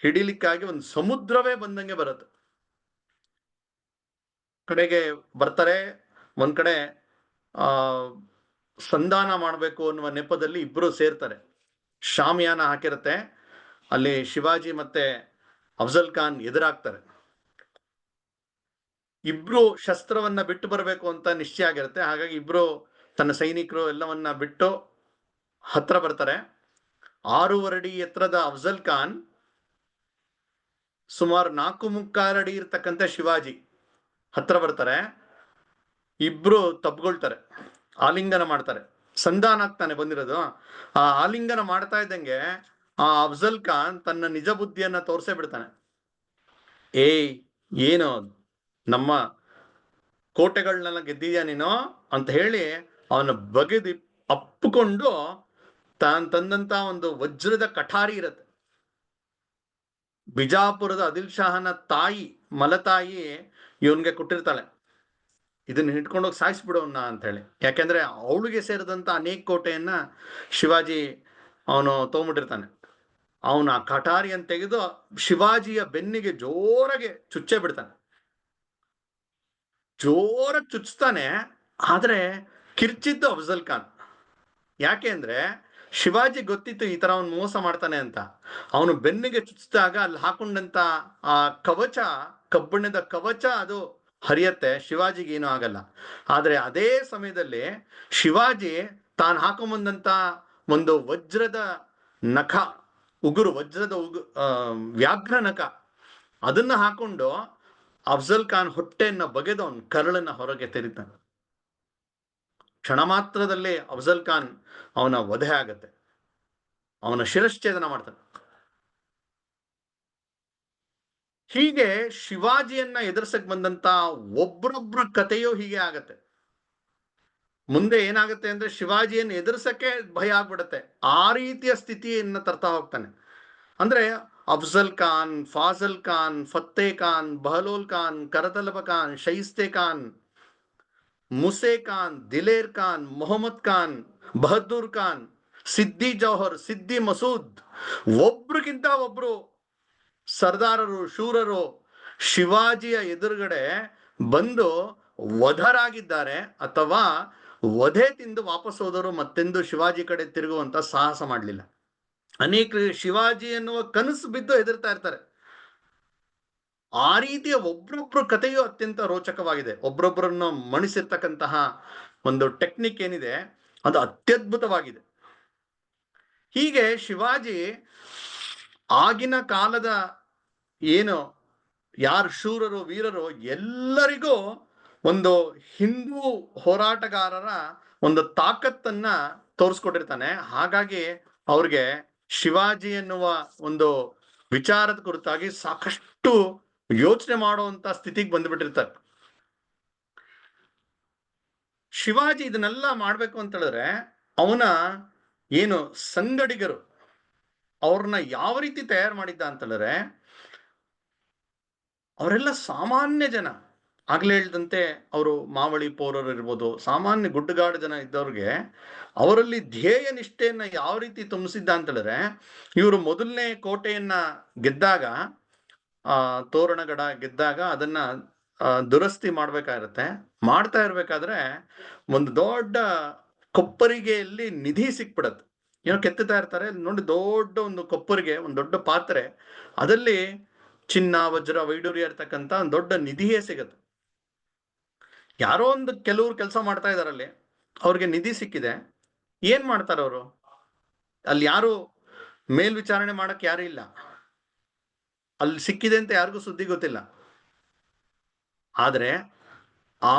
ಹಿಡಿಲಿಕ್ಕಾಗಿ ಒಂದು ಸಮುದ್ರವೇ ಬಂದಂಗೆ ಬರುತ್ತೆ. ಕಡೆಗೆ ಬರ್ತಾರೆ. ಒಂದ್ ಕಡೆ ಸಂಧಾನ ಮಾಡಬೇಕು ಅನ್ನುವ ನೆಪದಲ್ಲಿ ಇಬ್ರು ಸೇರ್ತಾರೆ. ಶಾಮಿಯಾನ ಹಾಕಿರುತ್ತೆ. ಅಲ್ಲಿ ಶಿವಾಜಿ ಮತ್ತೆ ಅಫ್ಜಲ್ ಖಾನ್ ಎದುರಾಗ್ತಾರೆ. ಇಬ್ರು ಶಸ್ತ್ರವನ್ನ ಬಿಟ್ಟು ಬರಬೇಕು ಅಂತ ನಿಶ್ಚಯ ಆಗಿರುತ್ತೆ. ಹಾಗಾಗಿ ಇಬ್ರು ತನ್ನ ಸೈನಿಕರು ಎಲ್ಲವನ್ನ ಬಿಟ್ಟು ಹತ್ರ ಬರ್ತಾರೆ. 6.5 ಅಡಿ ಎತ್ತರದ ಅಫ್ಜಲ್ ಖಾನ್, ಸುಮಾರು 4.75 ಅಡಿ ಇರ್ತಕ್ಕಂಥ ಶಿವಾಜಿ ಹತ್ರ ಬರ್ತಾರೆ. ಇಬ್ರು ತಬ್ಕೊಳ್ತಾರೆ, ಆಲಿಂಗನ ಮಾಡ್ತಾರೆ. ಸಂಧಾನ ಆಗ್ತಾನೆ ಬಂದಿರೋದು. ಆ ಆಲಿಂಗನ ಮಾಡ್ತಾ ಇದ್ದಂಗೆ ಆ ಅಫ್ಜಲ್ ಖಾನ್ ತನ್ನ ನಿಜ ಬುದ್ಧಿಯನ್ನ ತೋರ್ಸೇ ಬಿಡ್ತಾನೆ. ಏನು ನಮ್ಮ ಕೋಟೆಗಳನ್ನೆಲ್ಲ ಗೆದ್ದಿದ್ಯಾ ನೀನು ಅಂತ ಹೇಳಿ ಅವನ ಬಗೆದು ಅಪ್ಪಿಕೊಂಡು ತಾನು ತಂದಂತ ಒಂದು ವಜ್ರದ ಕಠಾರಿ ಇರತ್ತೆ. ಬಿಜಾಪುರದ ಆದಿಲ್ ಶಾಹನ ತಾಯಿ ಮಲತಾಯಿ ಇವನ್ಗೆ ಕೊಟ್ಟಿರ್ತಾಳೆ, ಇದನ್ನ ಹಿಡ್ಕೊಂಡೋಗಿ ಸಾಯಿಸ್ಬಿಡೋಣ ಅಂತ ಹೇಳಿ. ಯಾಕೆಂದ್ರೆ ಅವಳಿಗೆ ಸೇರಿದಂತ ಅನೇಕ ಕೋಟೆಯನ್ನ ಶಿವಾಜಿ ಅವನು ತಗೊಂಡ್ಬಿಟ್ಟಿರ್ತಾನೆ. ಅವನ ಆ ಕಠಾರಿಯನ್ನು ತೆಗೆದು ಶಿವಾಜಿಯ ಬೆನ್ನಿಗೆ ಜೋರಾಗಿ ಚುಚ್ಚೇ ಬಿಡ್ತಾನೆ. ಜೋರಾಗಿ ಚುಚ್ತಾನೆ. ಆದ್ರೆ ಕಿರ್ಚಿದ್ದು ಅಫ್ಜಲ್ ಖಾನ್. ಯಾಕೆ ಅಂದ್ರೆ ಶಿವಾಜಿ ಗೊತ್ತಿತ್ತು ಈ ತರ ಅವನು ಮೋಸ ಮಾಡ್ತಾನೆ ಅಂತ. ಅವನು ಬೆನ್ನಿಗೆ ಚುಚ್ಚಿದಾಗ ಅಲ್ಲಿ ಹಾಕೊಂಡಂತ ಆ ಕವಚ, ಕಬ್ಬಿಣದ ಕವಚ ಅದು ಹರಿಯತ್ತೆ. ಶಿವಾಜಿಗೆ ಏನೂ ಆಗಲ್ಲ. ಆದ್ರೆ ಅದೇ ಸಮಯದಲ್ಲಿ ಶಿವಾಜಿ ತಾನು ಹಾಕೊಂಬಂದಂತ ಒಂದು ವಜ್ರದ ನಖ, ಉಗುರು, ವಜ್ರದ ವ್ಯಾಘ್ರ ನಖ, ಅದನ್ನ ಹಾಕೊಂಡು ಅಫ್ಜಲ್ ಖಾನ್ ಹೊಟ್ಟೆಯನ್ನ ಬಗೆದು ಅವನ ಕರಳನ್ನ ಹೊರಗೆ ತೆರಿತಾನೆ. ಕ್ಷಣ ಮಾತ್ರದಲ್ಲಿ ಅಫ್ಜಲ್ ಖಾನ್ ಅವನ ವಧೆ ಆಗತ್ತೆ. ಅವನ ಶಿರಶ್ಛೇದನ ಮಾಡ್ತಾನೆ. ಹೀಗೆ ಶಿವಾಜಿಯನ್ನ ಎದುರಿಸಕ್ ಬಂದಂತ ಒಬ್ಬರೊಬ್ಬರ ಕಥೆಯೂ ಹೀಗೆ ಆಗತ್ತೆ. ಮುಂದೆ ಏನಾಗುತ್ತೆ ಅಂದ್ರೆ ಶಿವಾಜಿಯನ್ನು ಎದುರಿಸಕ್ಕೆ ಭಯ ಆಗ್ಬಿಡತ್ತೆ. ಆ ರೀತಿಯ ಸ್ಥಿತಿಯನ್ನ ತರ್ತಾ ಹೋಗ್ತಾನೆ. ಅಂದ್ರೆ ಅಫ್ಜಲ್ ಖಾನ್, ಫಾಜಲ್ ಖಾನ್, ಫತ್ತೇ ಖಾನ್, ಬಹಲೋಲ್ ಖಾನ್, ಕರತಲಬ ಖಾನ್, ಶೈಸ್ತೆ ಖಾನ್, ಮುಸೆ ಖಾನ್, ದಿಲೇರ್ ಖಾನ್, ಮೊಹಮ್ಮದ್ ಖಾನ್, ಬಹದ್ದೂರ್ ಖಾನ್, ಸಿದ್ದಿ ಜೌಹರ್, ಸಿದ್ದಿ ಮಸೂದ್, ಒಬ್ರಿಗಿಂತ ಒಬ್ರು ಸರ್ದಾರರು, ಶೂರರು ಶಿವಾಜಿಯ ಎದುರುಗಡೆ ಬಂದು ವಧರಾಗಿದ್ದಾರೆ ಅಥವಾ ವಧೆ ತಿಂದು ವಾಪಸ್ ಹೋದರು. ಮತ್ತೆಂದು ಶಿವಾಜಿ ಕಡೆ ತಿರುಗುವಂತ ಸಾಹಸ ಮಾಡಲಿಲ್ಲ. ಅನೇಕ ಶಿವಾಜಿ ಎನ್ನುವ ಕನಸು ಬಿದ್ದು ಹೆದರ್ತಾ ಇರ್ತಾರೆ. ಆ ರೀತಿಯ ಒಬ್ರೊಬ್ರು ಕಥೆಯು ಅತ್ಯಂತ ರೋಚಕವಾಗಿದೆ. ಒಬ್ರೊಬ್ಬರನ್ನು ಮಣಿಸಿರ್ತಕ್ಕಂತಹ ಒಂದು ಟೆಕ್ನಿಕ್ ಏನಿದೆ ಅದು ಅತ್ಯದ್ಭುತವಾಗಿದೆ. ಹೀಗೆ ಶಿವಾಜಿ ಆಗಿನ ಕಾಲದ ಏನು ಯಾರು ಶೂರರು, ವೀರರು, ಎಲ್ಲರಿಗೂ ಒಂದು ಹಿಂದೂ ಹೋರಾಟಗಾರರ ಒಂದು ತಾಕತ್ತನ್ನ ತೋರಿಸ್ಕೊಟ್ಟಿರ್ತಾನೆ. ಹಾಗಾಗಿ ಅವ್ರಿಗೆ ಶಿವಾಜಿ ಎನ್ನುವ ಒಂದು ವಿಚಾರದ ಕುರಿತಾಗಿ ಸಾಕಷ್ಟು ಯೋಚನೆ ಮಾಡುವಂತ ಸ್ಥಿತಿಗೆ ಬಂದ್ಬಿಟ್ಟಿರ್ತಾರೆ. ಶಿವಾಜಿ ಇದನ್ನೆಲ್ಲ ಮಾಡ್ಬೇಕು ಅಂತ ಹೇಳಿದ್ರೆ ಅವನ ಏನು ಸಂಗಡಿಗರು ಅವ್ರನ್ನ ಯಾವ ರೀತಿ ತಯಾರು ಮಾಡಿದ್ದ ಅಂತ ಹೇಳಿದ್ರೆ ಅವರೆಲ್ಲ ಸಾಮಾನ್ಯ ಜನ. ಆಗ್ಲೇ ಹೇಳಿದಂತೆ ಅವರು ಮಾವಳಿ ಪೌರರು ಇರ್ಬೋದು, ಸಾಮಾನ್ಯ ಗುಡ್ಡಗಾಡು ಜನ ಇದ್ದವ್ರಿಗೆ ಅವರಲ್ಲಿ ಧ್ಯೇಯ ನಿಷ್ಠೆಯನ್ನ ಯಾವ ರೀತಿ ತುಂಬಿಸಿದ್ದ ಅಂತ ಹೇಳಿದ್ರೆ, ಇವರು ಮೊದಲನೇ ಕೋಟೆಯನ್ನ ಗೆದ್ದಾಗ, ತೋರಣಗಡ ಗೆದ್ದಾಗ ಅದನ್ನ ದುರಸ್ತಿ ಮಾಡ್ಬೇಕಾಗಿರುತ್ತೆ. ಮಾಡ್ತಾ ಇರ್ಬೇಕಾದ್ರೆ ಒಂದು ದೊಡ್ಡ ಕೊಪ್ಪರಿಗೆಯಲ್ಲಿ ನಿಧಿ ಸಿಕ್ಬಿಡತ್ತೆ. ಏನೋ ಕೆತ್ತುತ್ತಾ ಇರ್ತಾರೆ, ನೋಡಿ ದೊಡ್ಡ ಒಂದು ಕೊಪ್ಪರಿಗೆ, ಒಂದು ದೊಡ್ಡ ಪಾತ್ರೆ, ಅದಲ್ಲಿ ಚಿನ್ನ ವಜ್ರ ವೈಡೂರ್ಯ ಇರ್ತಕ್ಕಂಥ ಒಂದು ದೊಡ್ಡ ನಿಧಿಯೇ ಸಿಗತ್ತೆ. ಯಾರೋ ಒಂದು ಕೆಲವ್ರು ಕೆಲಸ ಮಾಡ್ತಾ ಇದಾರಲ್ಲಿ, ಅವ್ರಿಗೆ ನಿಧಿ ಸಿಕ್ಕಿದೆ. ಏನ್ ಮಾಡ್ತಾರೆ ಅವರು? ಅಲ್ಲಿ ಯಾರು ಮೇಲ್ವಿಚಾರಣೆ ಮಾಡಕ್ ಯಾರು ಇಲ್ಲ, ಅಲ್ಲಿ ಸಿಕ್ಕಿದೆ ಅಂತ ಯಾರಿಗೂ ಸುದ್ದಿ ಗೊತ್ತಿಲ್ಲ. ಆದ್ರೆ ಆ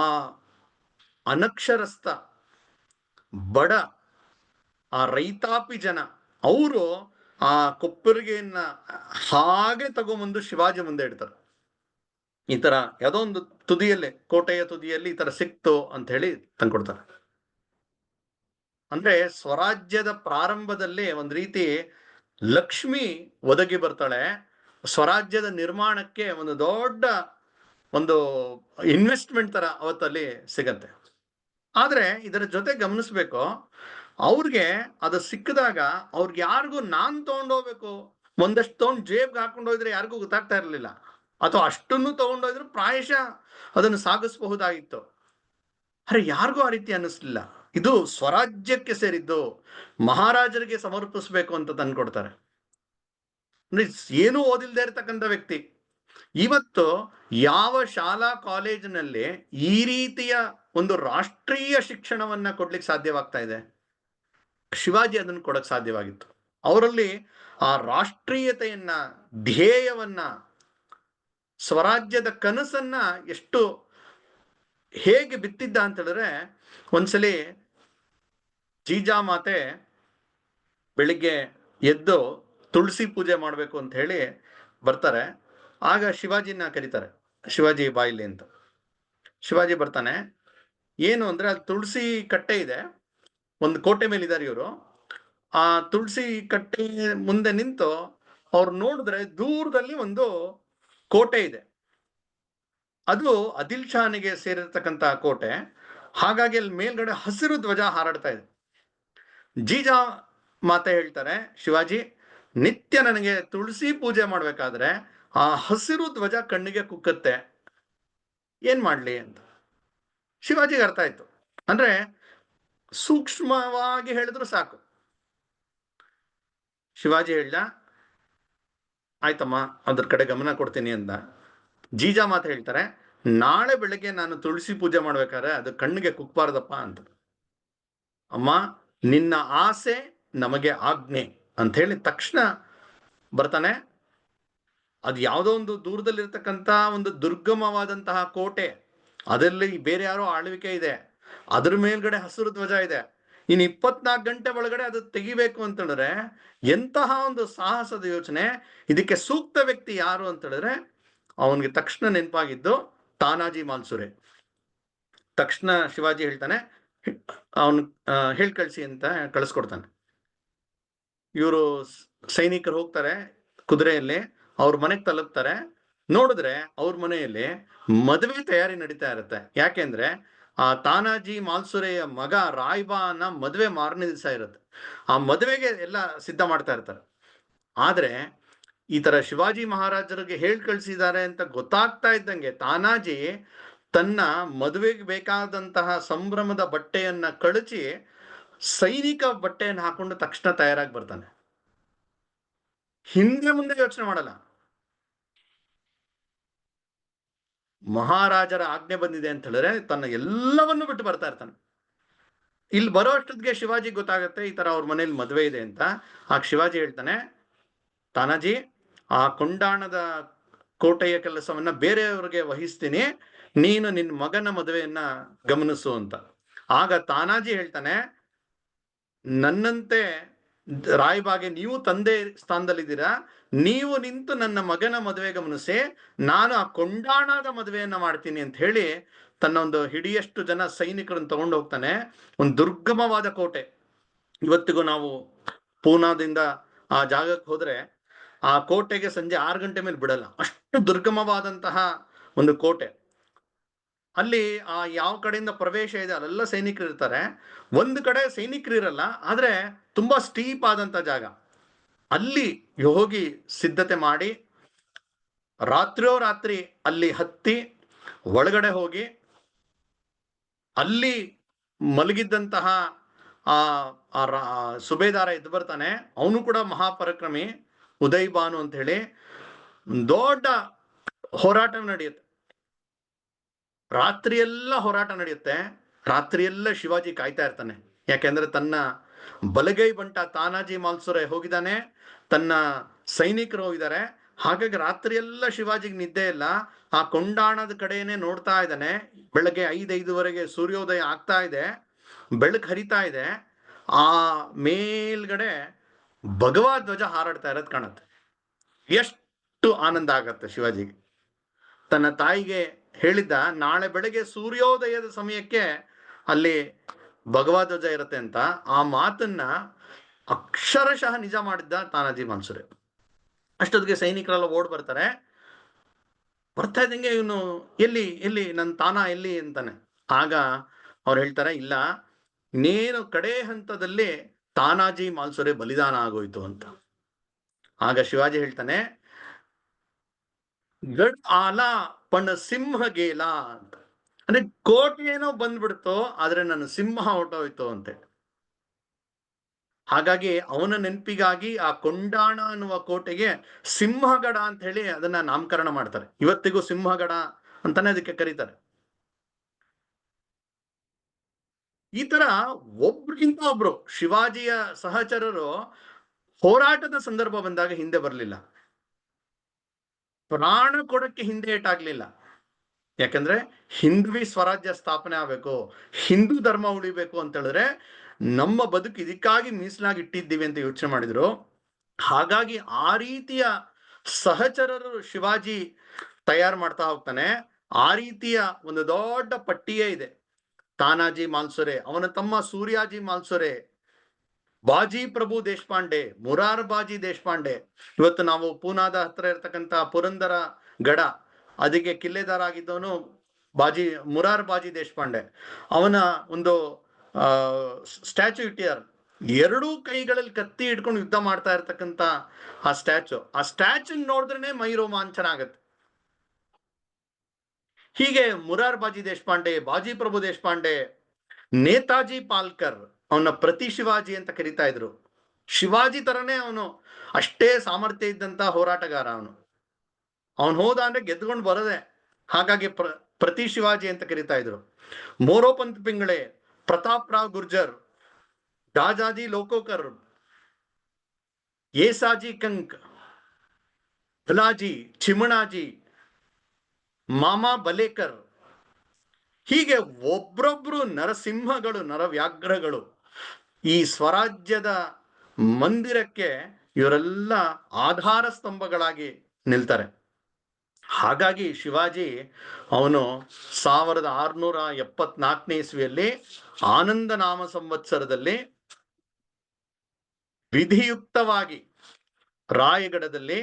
ಅನಕ್ಷರಸ್ಥ ಬಡ ಆ ರೈತಾಪಿ ಜನ, ಅವರು ಆ ಕೊಪ್ಪರಿಗೆಯನ್ನ ಹಾಗೆ ತಗೊಂಬಂದು ಶಿವಾಜಿ ಮುಂದೆ ಇಡ್ತಾರೆ. ಈ ತರ ಯಾವುದೋ ಒಂದು ತುದಿಯಲ್ಲೇ, ಕೋಟೆಯ ತುದಿಯಲ್ಲಿ ಈ ತರ ಸಿಕ್ತು ಅಂತ ಹೇಳಿ ತಂದ್ಕೊಡ್ತಾರೆ. ಅಂದ್ರೆ ಸ್ವರಾಜ್ಯದ ಪ್ರಾರಂಭದಲ್ಲಿ ಒಂದ್ ರೀತಿ ಲಕ್ಷ್ಮಿ ಒದಗಿ ಬರ್ತಾಳೆ. ಸ್ವರಾಜ್ಯದ ನಿರ್ಮಾಣಕ್ಕೆ ಒಂದು ದೊಡ್ಡ ಒಂದು ಇನ್ವೆಸ್ಟ್ಮೆಂಟ್ ತರ ಅವತ್ತಲ್ಲಿ ಸಿಗತ್ತೆ. ಆದ್ರೆ ಇದರ ಜೊತೆ ಗಮನಿಸ್ಬೇಕು, ಅವ್ರಿಗೆ ಅದು ಸಿಕ್ಕಿದಾಗ ಅವ್ರಿಗೆ ಯಾರಿಗೂ ನಾನ್ ತಗೊಂಡೋಗ್ಬೇಕು, ಒಂದಷ್ಟು ತಗೊಂಡು ಜೇಬ್ಗೆ ಹಾಕೊಂಡೋದ್ರೆ ಯಾರಿಗೂ ಗೊತ್ತಾಗ್ತಾ ಇರ್ಲಿಲ್ಲ, ಅಥವಾ ಅಷ್ಟನ್ನು ತಗೊಂಡೋದ್ರು ಪ್ರಾಯಶಃ ಅದನ್ನು ಸಾಗಿಸಬಹುದಾಗಿತ್ತು. ಅರೆ ಯಾರಿಗೂ ಆ ರೀತಿ ಅನ್ನಿಸ್ಲಿಲ್ಲ. ಇದು ಸ್ವರಾಜ್ಯಕ್ಕೆ ಸೇರಿದ್ದು, ಮಹಾರಾಜರಿಗೆ ಸಮರ್ಪಿಸ್ಬೇಕು ಅಂತ ತಂದ್ಕೊಡ್ತಾರೆ. ಅಂದ್ರೆ ಏನೂ ಓದಿಲ್ದೇ ಇರತಕ್ಕಂಥ ವ್ಯಕ್ತಿ ಇವತ್ತು ಯಾವ ಶಾಲಾ ಕಾಲೇಜಿನಲ್ಲಿ ಈ ರೀತಿಯ ಒಂದು ರಾಷ್ಟ್ರೀಯ ಶಿಕ್ಷಣವನ್ನ ಕೊಡ್ಲಿಕ್ಕೆ ಸಾಧ್ಯವಾಗ್ತಾ ಇದೆ? ಶಿವಾಜಿ ಅದನ್ನು ಕೊಡಕ್ ಸಾಧ್ಯವಾಗಿತ್ತು. ಅವರಲ್ಲಿ ಆ ರಾಷ್ಟ್ರೀಯತೆಯನ್ನ, ಧ್ಯೇಯವನ್ನ, ಸ್ವರಾಜ್ಯದ ಕನಸನ್ನ ಎಷ್ಟು ಹೇಗೆ ಬಿತ್ತಿದ್ದ ಅಂತ ಹೇಳಿದ್ರೆ, ಒಂದ್ಸಲಿ ಜೀಜಾಮಾತೆ ಬೆಳಿಗ್ಗೆ ಎದ್ದು ತುಳಸಿ ಪೂಜೆ ಮಾಡ್ಬೇಕು ಅಂತ ಹೇಳಿ ಬರ್ತಾರೆ. ಆಗ ಶಿವಾಜಿನ ಕರೀತಾರೆ, ಶಿವಾಜಿ ಬಾಯಿಲಿ ಅಂತ. ಶಿವಾಜಿ ಬರ್ತಾನೆ. ಏನು ಅಂದ್ರೆ ಅಲ್ಲಿ ತುಳಸಿ ಕಟ್ಟೆ ಇದೆ, ಒಂದು ಕೋಟೆ ಮೇಲೆ ಇದ್ದಾರೆ ಇವರು. ಆ ತುಳಸಿ ಕಟ್ಟೆ ಮುಂದೆ ನಿಂತು ಅವ್ರು ನೋಡಿದ್ರೆ ದೂರದಲ್ಲಿ ಒಂದು ಕೋಟೆ ಇದೆ. ಅದು ಆದಿಲ್ ಶಾನಿಗೆ ಸೇರಿರ್ತಕ್ಕಂಥ ಕೋಟೆ. ಹಾಗಾಗಿ ಅಲ್ಲಿ ಮೇಲ್ಗಡೆ ಹಸಿರು ಧ್ವಜ ಹಾರಾಡ್ತಾ ಇದೆ. ಜೀಜಾ ಮಾತೆ ಹೇಳ್ತಾರೆ, ಶಿವಾಜಿ ನಿತ್ಯ ನನಗೆ ತುಳಸಿ ಪೂಜೆ ಮಾಡ್ಬೇಕಾದ್ರೆ ಆ ಹಸಿರು ಧ್ವಜ ಕಣ್ಣಿಗೆ ಕುಕ್ಕತ್ತೆ, ಏನ್ ಮಾಡ್ಲಿ ಅಂತ. ಶಿವಾಜಿಗೆ ಅರ್ಥ ಆಯ್ತು. ಅಂದ್ರೆ ಸೂಕ್ಷ್ಮವಾಗಿ ಹೇಳಿದ್ರು ಸಾಕು. ಶಿವಾಜಿ ಹೇಳ್ದ, ಆಯ್ತಮ್ಮ ಅದ್ರ ಕಡೆ ಗಮನ ಕೊಡ್ತೀನಿ ಅಂತ. ಜೀಜಾ ಮಾತು ಹೇಳ್ತಾರೆ, ನಾಳೆ ಬೆಳಗ್ಗೆ ನಾನು ತುಳಸಿ ಪೂಜೆ ಮಾಡ್ಬೇಕಾದ್ರೆ ಅದು ಕಣ್ಣಿಗೆ ಕುಕ್ಬಾರ್ದಪ್ಪ ಅಂತ. ಅಮ್ಮ ನಿನ್ನ ಆಸೆ ನಮಗೆ ಆಜ್ಞೆ ಅಂತ ಹೇಳಿ ತಕ್ಷಣ ಬರ್ತಾನೆ. ಅದು ಯಾವುದೋ ಒಂದು ದೂರದಲ್ಲಿರ್ತಕ್ಕಂಥ ಒಂದು ದುರ್ಗಮವಾದಂತಹ ಕೋಟೆ, ಅದರಲ್ಲಿ ಬೇರೆ ಯಾರೋ ಆಳ್ವಿಕೆ ಇದೆ, ಅದ್ರ ಮೇಲ್ಗಡೆ ಹಸಿರು ಧ್ವಜ ಇದೆ. ಇನ್ನು 24 ಗಂಟೆ ಒಳಗಡೆ ಅದು ತೆಗಿಬೇಕು ಅಂತ ಹೇಳಿದ್ರೆ ಎಂತಹ ಒಂದು ಸಾಹಸದ ಯೋಚನೆ. ಇದಕ್ಕೆ ಸೂಕ್ತ ವ್ಯಕ್ತಿ ಯಾರು ಅಂತ ಹೇಳಿದ್ರೆ ಅವನಿಗೆ ತಕ್ಷಣ ನೆನಪಾಗಿದ್ದು ತಾನಾಜಿ ಮಾಲ್ಸುರೆ. ತಕ್ಷಣ ಶಿವಾಜಿ ಹೇಳ್ತಾನೆ, ಅವನು ಹೇಳಿ ಕಳಿಸಿ ಅಂತ ಕಳಿಸ್ಕೊಡ್ತಾನೆ. ಇವರು ಸೈನಿಕರು ಹೋಗ್ತಾರೆ ಕುದುರೆಯಲ್ಲಿ, ಅವ್ರ ಮನೆಗೆ ತಲುಪ್ತಾರೆ. ನೋಡಿದ್ರೆ ಅವ್ರ ಮನೆಯಲ್ಲಿ ಮದುವೆ ತಯಾರಿ ನಡೀತಾ ಇರುತ್ತೆ. ಯಾಕೆಂದ್ರೆ ಆ ತಾನಾಜಿ ಮಾಲ್ಸುರೆಯ ಮಗ ರಾಯ್ಬಾನ ಮದುವೆ ಮಾರನೇ ದಿವಸ ಇರುತ್ತೆ. ಆ ಮದುವೆಗೆ ಎಲ್ಲ ಸಿದ್ಧ ಮಾಡ್ತಾ ಇರ್ತಾರೆ. ಆದ್ರೆ ಈ ತರ ಶಿವಾಜಿ ಮಹಾರಾಜರಿಗೆ ಹೇಳಿ ಕಳಿಸಿದ್ದಾರೆ ಅಂತ ಗೊತ್ತಾಗ್ತಾ ಇದ್ದಂಗೆ ತಾನಾಜಿ ತನ್ನ ಮದುವೆಗೆ ಬೇಕಾದಂತಹ ಸಂಭ್ರಮದ ಬಟ್ಟೆಯನ್ನ ಕಳಚಿ ಸೈನಿಕ ಬಟ್ಟೆಯನ್ನು ಹಾಕೊಂಡು ತಕ್ಷಣ ತಯಾರಾಗಿ ಬರ್ತಾನೆ. ಹಿಂದೆ ಮುಂದೆ ಯೋಚನೆ ಮಾಡಲ್ಲ. ಮಹಾರಾಜರ ಆಜ್ಞೆ ಬಂದಿದೆ ಅಂತ ಹೇಳಿದ್ರೆ ತನ್ನ ಎಲ್ಲವನ್ನು ಬಿಟ್ಟು ಬರ್ತಾ ಇರ್ತಾನೆ. ಇಲ್ಲಿ ಬರೋ ಅಷ್ಟೊತ್ತಿಗೆ ಶಿವಾಜಿ ಗೊತ್ತಾಗತ್ತೆ ಈ ತರ ಅವ್ರ ಮನೇಲಿ ಮದುವೆ ಇದೆ ಅಂತ. ಆ ಶಿವಾಜಿ ಹೇಳ್ತಾನೆ, ತಾನಾಜಿ ಆ ಕೊಂಡಾಣದ ಕೋಟೆಯ ಕೆಲಸವನ್ನ ಬೇರೆಯವ್ರಿಗೆ ವಹಿಸ್ತೀನಿ, ನೀನು ನಿನ್ನ ಮಗನ ಮದುವೆಯನ್ನ ಗಮನಿಸು ಅಂತ. ಆಗ ತಾನಾಜಿ ಹೇಳ್ತಾನೆ, ನನ್ನಂತೆ ರಾಯ್ಬಾಗೆ ನೀವು ತಂದೆ ಸ್ಥಾನದಲ್ಲಿದ್ದೀರಾ, ನೀವು ನಿಂತು ನನ್ನ ಮಗನ ಮದುವೆ ಗಮನಿಸಿ, ನಾನು ಆ ಕೊಂಡಾಣದ ಮದುವೆಯನ್ನ ಮಾಡ್ತೀನಿ ಅಂತ ಹೇಳಿ ತನ್ನ ಒಂದು ಹಿಡಿಯಷ್ಟು ಜನ ಸೈನಿಕರನ್ನು ತಗೊಂಡು ಹೋಗ್ತಾನೆ. ಒಂದು ದುರ್ಗಮವಾದ ಕೋಟೆ. ಇವತ್ತಿಗೂ ನಾವು ಪೂನಾದಿಂದ ಆ ಜಾಗಕ್ಕೆ ಹೋದ್ರೆ ಆ ಕೋಟೆಗೆ ಸಂಜೆ 6 ಗಂಟೆ ಮೇಲೆ ಬಿಡಲ್ಲ, ಅಷ್ಟು ದುರ್ಗಮವಾದಂತಹ ಒಂದು ಕೋಟೆ. ಅಲ್ಲಿ ಯಾವ ಕಡೆಯಿಂದ ಪ್ರವೇಶ ಇದೆ ಅಲ್ಲೆಲ್ಲ ಸೈನಿಕರು ಇರ್ತಾರೆ. ಒಂದು ಕಡೆ ಸೈನಿಕರು ಇರಲ್ಲ, ಆದ್ರೆ ತುಂಬಾ ಸ್ಟೀಪ್ ಆದಂತ ಜಾಗ. ಅಲ್ಲಿ ಹೋಗಿ ಸಿದ್ಧತೆ ಮಾಡಿ ರಾತ್ರಿ ಅಲ್ಲಿ ಹತ್ತಿ ಒಳಗಡೆ ಹೋಗಿ ಅಲ್ಲಿ ಮಲಗಿದ್ದಂತಹ ಸುಬೇದಾರ ಎದ್ದು ಬರ್ತಾನೆ. ಅವನು ಕೂಡ ಮಹಾಪರಾಕ್ರಮಿ ಉದಯ್ ಭಾನು ಅಂತ ಹೇಳಿ. ದೊಡ್ಡ ಹೋರಾಟ ನಡೆಯುತ್ತೆ, ರಾತ್ರಿಯೆಲ್ಲ ಹೋರಾಟ ನಡೆಯುತ್ತೆ. ರಾತ್ರಿಯೆಲ್ಲ ಶಿವಾಜಿ ಕಾಯ್ತಾ ಇರ್ತಾನೆ. ಯಾಕೆಂದ್ರೆ ತನ್ನ ಬಲಗೈ ಬಂಟ ತಾನಾಜಿ ಮಾಲ್ಸುರೆ ಹೋಗಿದ್ದಾನೆ, ತನ್ನ ಸೈನಿಕರು ಹೋಗಿದ್ದಾರೆ. ಹಾಗಾಗಿ ರಾತ್ರಿಯೆಲ್ಲ ಶಿವಾಜಿಗೆ ನಿದ್ದೆ ಇಲ್ಲ. ಆ ಕೊಂಡಾಣದ ಕಡೆಯೇ ನೋಡ್ತಾ ಇದ್ದಾನೆ. ಬೆಳಗ್ಗೆ 5:05ವರೆಗೆ ಸೂರ್ಯೋದಯ ಆಗ್ತಾ ಇದೆ, ಬೆಳಕು ಹರಿತಾ ಇದೆ. ಆ ಮೇಲ್ಗಡೆ ಭಗವಾ ಧ್ವಜ ಹಾರಾಡ್ತಾ ಇರೋದು ಕಾಣುತ್ತೆ. ಎಷ್ಟು ಆನಂದ ಆಗತ್ತೆ ಶಿವಾಜಿಗೆ. ತನ್ನ ತಾಯಿಗೆ ಹೇಳಿದ್ದ, ನಾಳೆ ಬೆಳಗ್ಗೆ ಸೂರ್ಯೋದಯದ ಸಮಯಕ್ಕೆ ಅಲ್ಲಿ ಭಗವಾ ಧ್ವಜ ಇರುತ್ತೆ ಅಂತ. ಆ ಮಾತನ್ನ ಅಕ್ಷರಶಃ ನಿಜ ಮಾಡಿದ್ದ ತಾನಾಜಿ ಮಾಲ್ಸುರೆ. ಅಷ್ಟೊತ್ತಿಗೆ ಸೈನಿಕರೆಲ್ಲ ಓಡ್ ಬರ್ತಾರೆ. ಬರ್ತಾ ಇದ್ದಂಗೆ ಇವನು ಎಲ್ಲಿ ಎಲ್ಲಿ ನನ್ನ ತಾನ ಎಲ್ಲಿ ಅಂತಾನೆ. ಆಗ ಅವ್ರು ಹೇಳ್ತಾರೆ, ಇಲ್ಲ, ಇನ್ನೇನು ಕಡೆ ಹಂತದಲ್ಲಿ ತಾನಾಜಿ ಮಾಲ್ಸುರೆ ಬಲಿದಾನ ಆಗೋಯ್ತು ಅಂತ. ಆಗ ಶಿವಾಜಿ ಹೇಳ್ತಾನೆ, ಗಡ್ ಆಲ ಪಣ ಸಿಂಹ ಗೇಲ ಅಂತ. ಅಂದ್ರೆ ಕೋಟೆ ಏನೋ ಬಂದ್ಬಿಡ್ತು, ಆದ್ರೆ ನನ್ನ ಸಿಂಹ ಹೊರಟೋಯ್ತು ಅಂತೆ. ಹಾಗಾಗಿ ಅವನ ನೆನಪಿಗಾಗಿ ಆ ಕೊಂಡಾಣ ಅನ್ನುವ ಕೋಟೆಗೆ ಸಿಂಹಗಡ ಅಂತ ಹೇಳಿ ಅದನ್ನ ನಾಮಕರಣ ಮಾಡ್ತಾರೆ. ಇವತ್ತಿಗೂ ಸಿಂಹಗಡ ಅಂತಾನೆ ಅದಕ್ಕೆ ಕರೀತಾರೆ. ಈ ತರ ಒಬ್ರಿಗಿಂತ ಒಬ್ರು ಶಿವಾಜಿಯ ಸಹಚರರು ಹೋರಾಟದ ಸಂದರ್ಭ ಬಂದಾಗ ಹಿಂದೆ ಬರಲಿಲ್ಲ, ಪ್ರಾಣ ಕೊಡಕ್ಕೆ ಹಿಂದೆ ಏಟಾಗ್ಲಿಲ್ಲ. ಯಾಕಂದ್ರೆ ಹಿಂದ್ವಿ ಸ್ವರಾಜ್ಯ ಸ್ಥಾಪನೆ ಆಗ್ಬೇಕು, ಹಿಂದೂ ಧರ್ಮ ಉಳಿಬೇಕು ಅಂತ ಹೇಳಿದ್ರೆ ನಮ್ಮ ಬದುಕು ಇದಕ್ಕಾಗಿ ಮೀಸಲಾಗಿ ಇಟ್ಟಿದ್ದೀವಿ ಅಂತ ಯೋಚನೆ ಮಾಡಿದ್ರು. ಹಾಗಾಗಿ ಆ ರೀತಿಯ ಸಹಚರರು ಶಿವಾಜಿ ತಯಾರು ಮಾಡ್ತಾ ಹೋಗ್ತಾನೆ. ಆ ರೀತಿಯ ಒಂದು ದೊಡ್ಡ ಪಟ್ಟಿಯೇ ಇದೆ. ತಾನಾಜಿ ಮಾಲ್ಸುರೆ, ಅವನ ತಮ್ಮ ಸೂರ್ಯಾಜಿ ಮಾಲ್ಸುರೆ, ಬಾಜಿ ಪ್ರಭು ದೇಶಪಾಂಡೆ, ಮುರಾರ್ ಬಾಜಿ ದೇಶಪಾಂಡೆ. ಇವತ್ತು ನಾವು ಪೂನಾದ ಹತ್ರ ಇರ್ತಕ್ಕಂಥ ಪುರಂದರ ಗಡ, ಅದಕ್ಕೆ ಕಿಲ್ಲೆದಾರ ಆಗಿದ್ದವನು ಮುರಾರ್ ಬಾಜಿ ದೇಶಪಾಂಡೆ. ಅವನ ಒಂದು ಸ್ಟ್ಯಾಚು ಇಟ್ಟಿದ್ದಾರೆ. ಎರಡೂ ಕೈಗಳಲ್ಲಿ ಕತ್ತಿ ಹಿಡ್ಕೊಂಡು ಯುದ್ಧ ಮಾಡ್ತಾ ಇರ್ತಕ್ಕಂಥ ಆ ಸ್ಟ್ಯಾಚು ನೋಡಿದ್ರೆ ಮೈ ರೋಮಾಂಚನ ಆಗತ್ತೆ. ಹೀಗೆ ಮುರಾರ್ ಬಾಜಿ ದೇಶಪಾಂಡೆ, ಬಾಜಿ ಪ್ರಭು ದೇಶಪಾಂಡೆ, ನೇತಾಜಿ ಪಾಲ್ಕರ್, ಅವನ ಪ್ರತಿ ಶಿವಾಜಿ ಅಂತ ಕರಿತಾ ಇದ್ರು. ಶಿವಾಜಿ ತರನೇ ಅವನು, ಅಷ್ಟೇ ಸಾಮರ್ಥ್ಯ ಇದ್ದಂತ ಹೋರಾಟಗಾರ ಅವನು ಹೋದ ಅಂದ್ರೆ ಗೆದ್ದುಕೊಂಡು ಬರದೆ. ಹಾಗಾಗಿ ಪ್ರತಿ ಶಿವಾಜಿ ಅಂತ ಕರಿತಾ ಇದ್ರು. ಮೋರೋಪಂತ್ ಪಿಂಗಳೆ, ಪ್ರತಾಪ್ ರಾವ್ ಗುರ್ಜರ್, ದಾಜಾಜಿ ಲೋಕೋಕರ್, ಏಸಾಜಿ ಕಂಕ್, ಧಲಾಜಿ, ಚಿಮಣಾಜಿ, ಮಾಮಾ ಬಲೇಕರ್, ಹೀಗೆ ಒಬ್ರೊಬ್ರು ನರಸಿಂಹಗಳು, ನರವ್ಯಾಘ್ರಗಳು. ಈ ಸ್ವರಾಜ್ಯದ ಮಂದಿರಕ್ಕೆ ಇವರೆಲ್ಲ ಆಧಾರ ಸ್ತಂಭಗಳಾಗಿ ನಿಲ್ತಾರೆ. ಹಾಗಾಗಿ ಶಿವಾಜಿ ಅವನು 1674ನೇ ಇಸ್ವಿಯಲ್ಲಿ ಆನಂದ ನಾಮ ಸಂವತ್ಸರದಲ್ಲಿ ವಿಧಿಯುಕ್ತವಾಗಿ ರಾಯಗಢದಲ್ಲಿ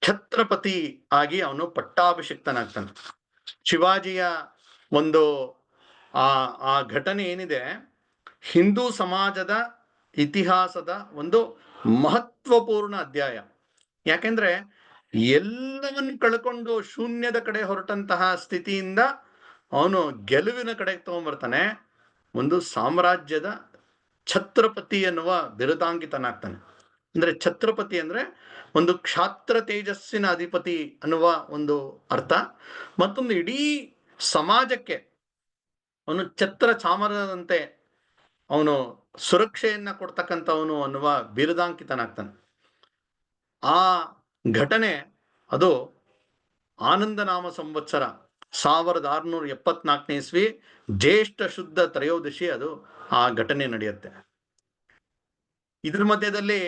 ಛತ್ರಪತಿ ಆಗಿ ಅವನು ಪಟ್ಟಾಭಿಷಿಕ್ತನಾಗ್ತಾನೆ. ಶಿವಾಜಿಯ ಒಂದು ಆ ಘಟನೆ ಏನಿದೆ, ಹಿಂದೂ ಸಮಾಜದ ಇತಿಹಾಸದ ಒಂದು ಮಹತ್ವಪೂರ್ಣ ಅಧ್ಯಾಯ. ಯಾಕೆಂದ್ರೆ ಎಲ್ಲವನ್ನು ಕಳ್ಕೊಂಡು ಶೂನ್ಯದ ಕಡೆ ಹೊರಟಂತಹ ಸ್ಥಿತಿಯಿಂದ ಅವನು ಗೆಲುವಿನ ಕಡೆಗೆ ತಗೊಂಡ್ಬರ್ತಾನೆ. ಒಂದು ಸಾಮ್ರಾಜ್ಯದ ಛತ್ರಪತಿ ಎನ್ನುವ ಬಿರುದಾಂಕಿತನಾಗ್ತಾನೆ. ಅಂದ್ರೆ ಛತ್ರಪತಿ ಅಂದ್ರೆ ಒಂದು ಕ್ಷಾತ್ರ ತೇಜಸ್ಸಿನ ಅಧಿಪತಿ ಅನ್ನುವ ಒಂದು ಅರ್ಥ. ಮತ್ತೊಂದು ಇಡೀ ಸಮಾಜಕ್ಕೆ ಅವನು ಛತ್ರ ಚಾಮರದಂತೆ ಅವನು ಸುರಕ್ಷೆಯನ್ನ ಕೊಡ್ತಕ್ಕಂಥವನು ಅನ್ನುವ ಬಿರುದಾಂಕಿತನಾಗ್ತಾನೆ. ಆ ಘಟನೆ ಅದು ಆನಂದ ನಾಮ ಸಂವತ್ಸರ 1674ನೇ ಇಸ್ವಿ ಜ್ಯೇಷ್ಠ ಶುದ್ಧ ತ್ರಯೋದಶಿ ಅದು ಆ ಘಟನೆ ನಡೆಯುತ್ತೆ. ಇದ್ರ ಮಧ್ಯದಲ್ಲಿ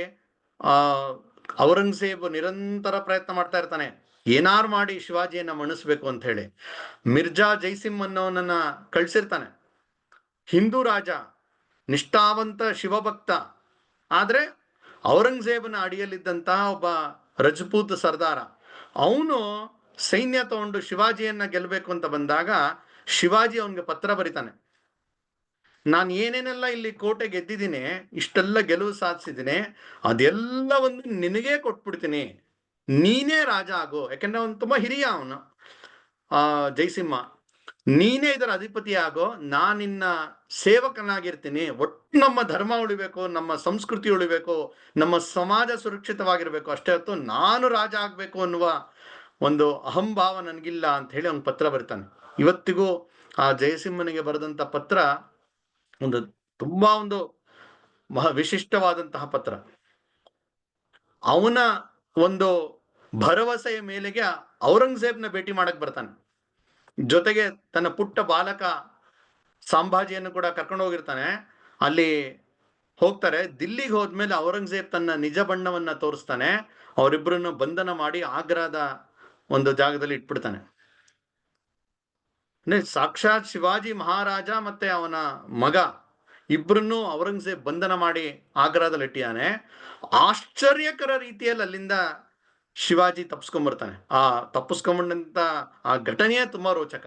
ಔರಂಗಜೇಬ್ ನಿರಂತರ ಪ್ರಯತ್ನ ಮಾಡ್ತಾ ಇರ್ತಾನೆ, ಏನಾರು ಮಾಡಿ ಶಿವಾಜಿಯನ್ನ ಮಣಿಸ್ಬೇಕು ಅಂತ ಹೇಳಿ. ಮಿರ್ಜಾ ಜೈಸಿಮ್ ಅನ್ನೋನನ್ನ ಕಳ್ಸಿರ್ತಾನೆ. ಹಿಂದೂ ರಾಜ, ನಿಷ್ಠಾವಂತ ಶಿವಭಕ್ತ, ಆದ್ರೆ ಔರಂಗಜೇಬನ ಅಡಿಯಲ್ಲಿದ್ದಂತಹ ಒಬ್ಬ ರಜಪೂತ್ ಸರ್ದಾರ. ಅವನು ಸೈನ್ಯ ತಗೊಂಡು ಶಿವಾಜಿಯನ್ನ ಗೆಲ್ಲಬೇಕು ಅಂತ ಬಂದಾಗ ಶಿವಾಜಿ ಅವನಿಗೆ ಪತ್ರ ಬರಿತಾನೆ, ನಾನು ಏನೇನೆಲ್ಲ ಇಲ್ಲಿ ಕೋಟೆ ಗೆದ್ದಿದ್ದೀನಿ, ಇಷ್ಟೆಲ್ಲ ಗೆಲುವು ಸಾಧಿಸಿದ್ದೀನಿ, ಅದೆಲ್ಲವನ್ನು ನಿನಗೇ ಕೊಟ್ಬಿಡ್ತೀನಿ, ನೀನೇ ರಾಜ ಆಗು. ಯಾಕೆಂದ್ರೆ ಅವನು ತುಂಬಾ ಹಿರಿಯ, ಅವನು ಜಯಸಿಂಹ, ನೀನೇ ಇದರ ಅಧಿಪತಿ ಆಗೋ, ನಾನಿನ್ನ ಸೇವಕನಾಗಿರ್ತೀನಿ. ಒಟ್ಟು ನಮ್ಮ ಧರ್ಮ ಉಳಿಬೇಕು, ನಮ್ಮ ಸಂಸ್ಕೃತಿ ಉಳಿಬೇಕು, ನಮ್ಮ ಸಮಾಜ ಸುರಕ್ಷಿತವಾಗಿರ್ಬೇಕು, ಅಷ್ಟೇ ಹೊತ್ತು ನಾನು ರಾಜ ಆಗ್ಬೇಕು ಅನ್ನುವ ಒಂದು ಅಹಂಭಾವ ನನಗಿಲ್ಲ ಅಂತ ಹೇಳಿ ಅವನು ಪತ್ರ ಬರೀತಾನೆ. ಇವತ್ತಿಗೂ ಆ ಜಯಸಿಂಹನಿಗೆ ಬರೆದಂತ ಪತ್ರ ಒಂದು ತುಂಬಾ ಒಂದು ವಿಶಿಷ್ಟವಾದಂತಹ ಪತ್ರ. ಅವನ ಒಂದು ಭರವಸೆಯ ಮೇಲೆಗೆ ಔರಂಗಜೇಬ್ನ ಭೇಟಿ ಮಾಡಕ್ ಬರ್ತಾನೆ. ಜೊತೆಗೆ ತನ್ನ ಪುಟ್ಟ ಬಾಲಕ ಸಂಭಾಜಿಯನ್ನು ಕೂಡ ಕರ್ಕೊಂಡು ಹೋಗಿರ್ತಾನೆ. ಅಲ್ಲಿ ಹೋಗ್ತಾರೆ. ದಿಲ್ಲಿಗೆ ಹೋದ್ಮೇಲೆ ಔರಂಗಜೇಬ್ ತನ್ನ ನಿಜ ಬಣ್ಣವನ್ನ ತೋರಿಸ್ತಾನೆ. ಅವರಿಬ್ಬರನ್ನು ಬಂಧನ ಮಾಡಿ ಆಗ್ರಾದ ಒಂದು ಜಾಗದಲ್ಲಿ ಇಟ್ಬಿಡ್ತಾನೆ. ಸಾಕ್ಷಾತ್ ಶಿವಾಜಿ ಮಹಾರಾಜ ಮತ್ತೆ ಅವನ ಮಗ ಇಬ್ಬರನ್ನು ಔರಂಗಜೇಬ್ ಬಂಧನ ಮಾಡಿ ಆಗ್ರಾದಲ್ಲಿ ಇಟ್ಟಿಯಾನೆ. ಆಶ್ಚರ್ಯಕರ ರೀತಿಯಲ್ಲಿ ಅಲ್ಲಿಂದ ಶಿವಾಜಿ ತಪ್ಪಿಸ್ಕೊಂಡ್ಬರ್ತಾನೆ. ಆ ತಪ್ಪಿಸ್ಕೊಂಬಂದಂತ ಆ ಘಟನೆಯೇ ತುಂಬಾ ರೋಚಕ.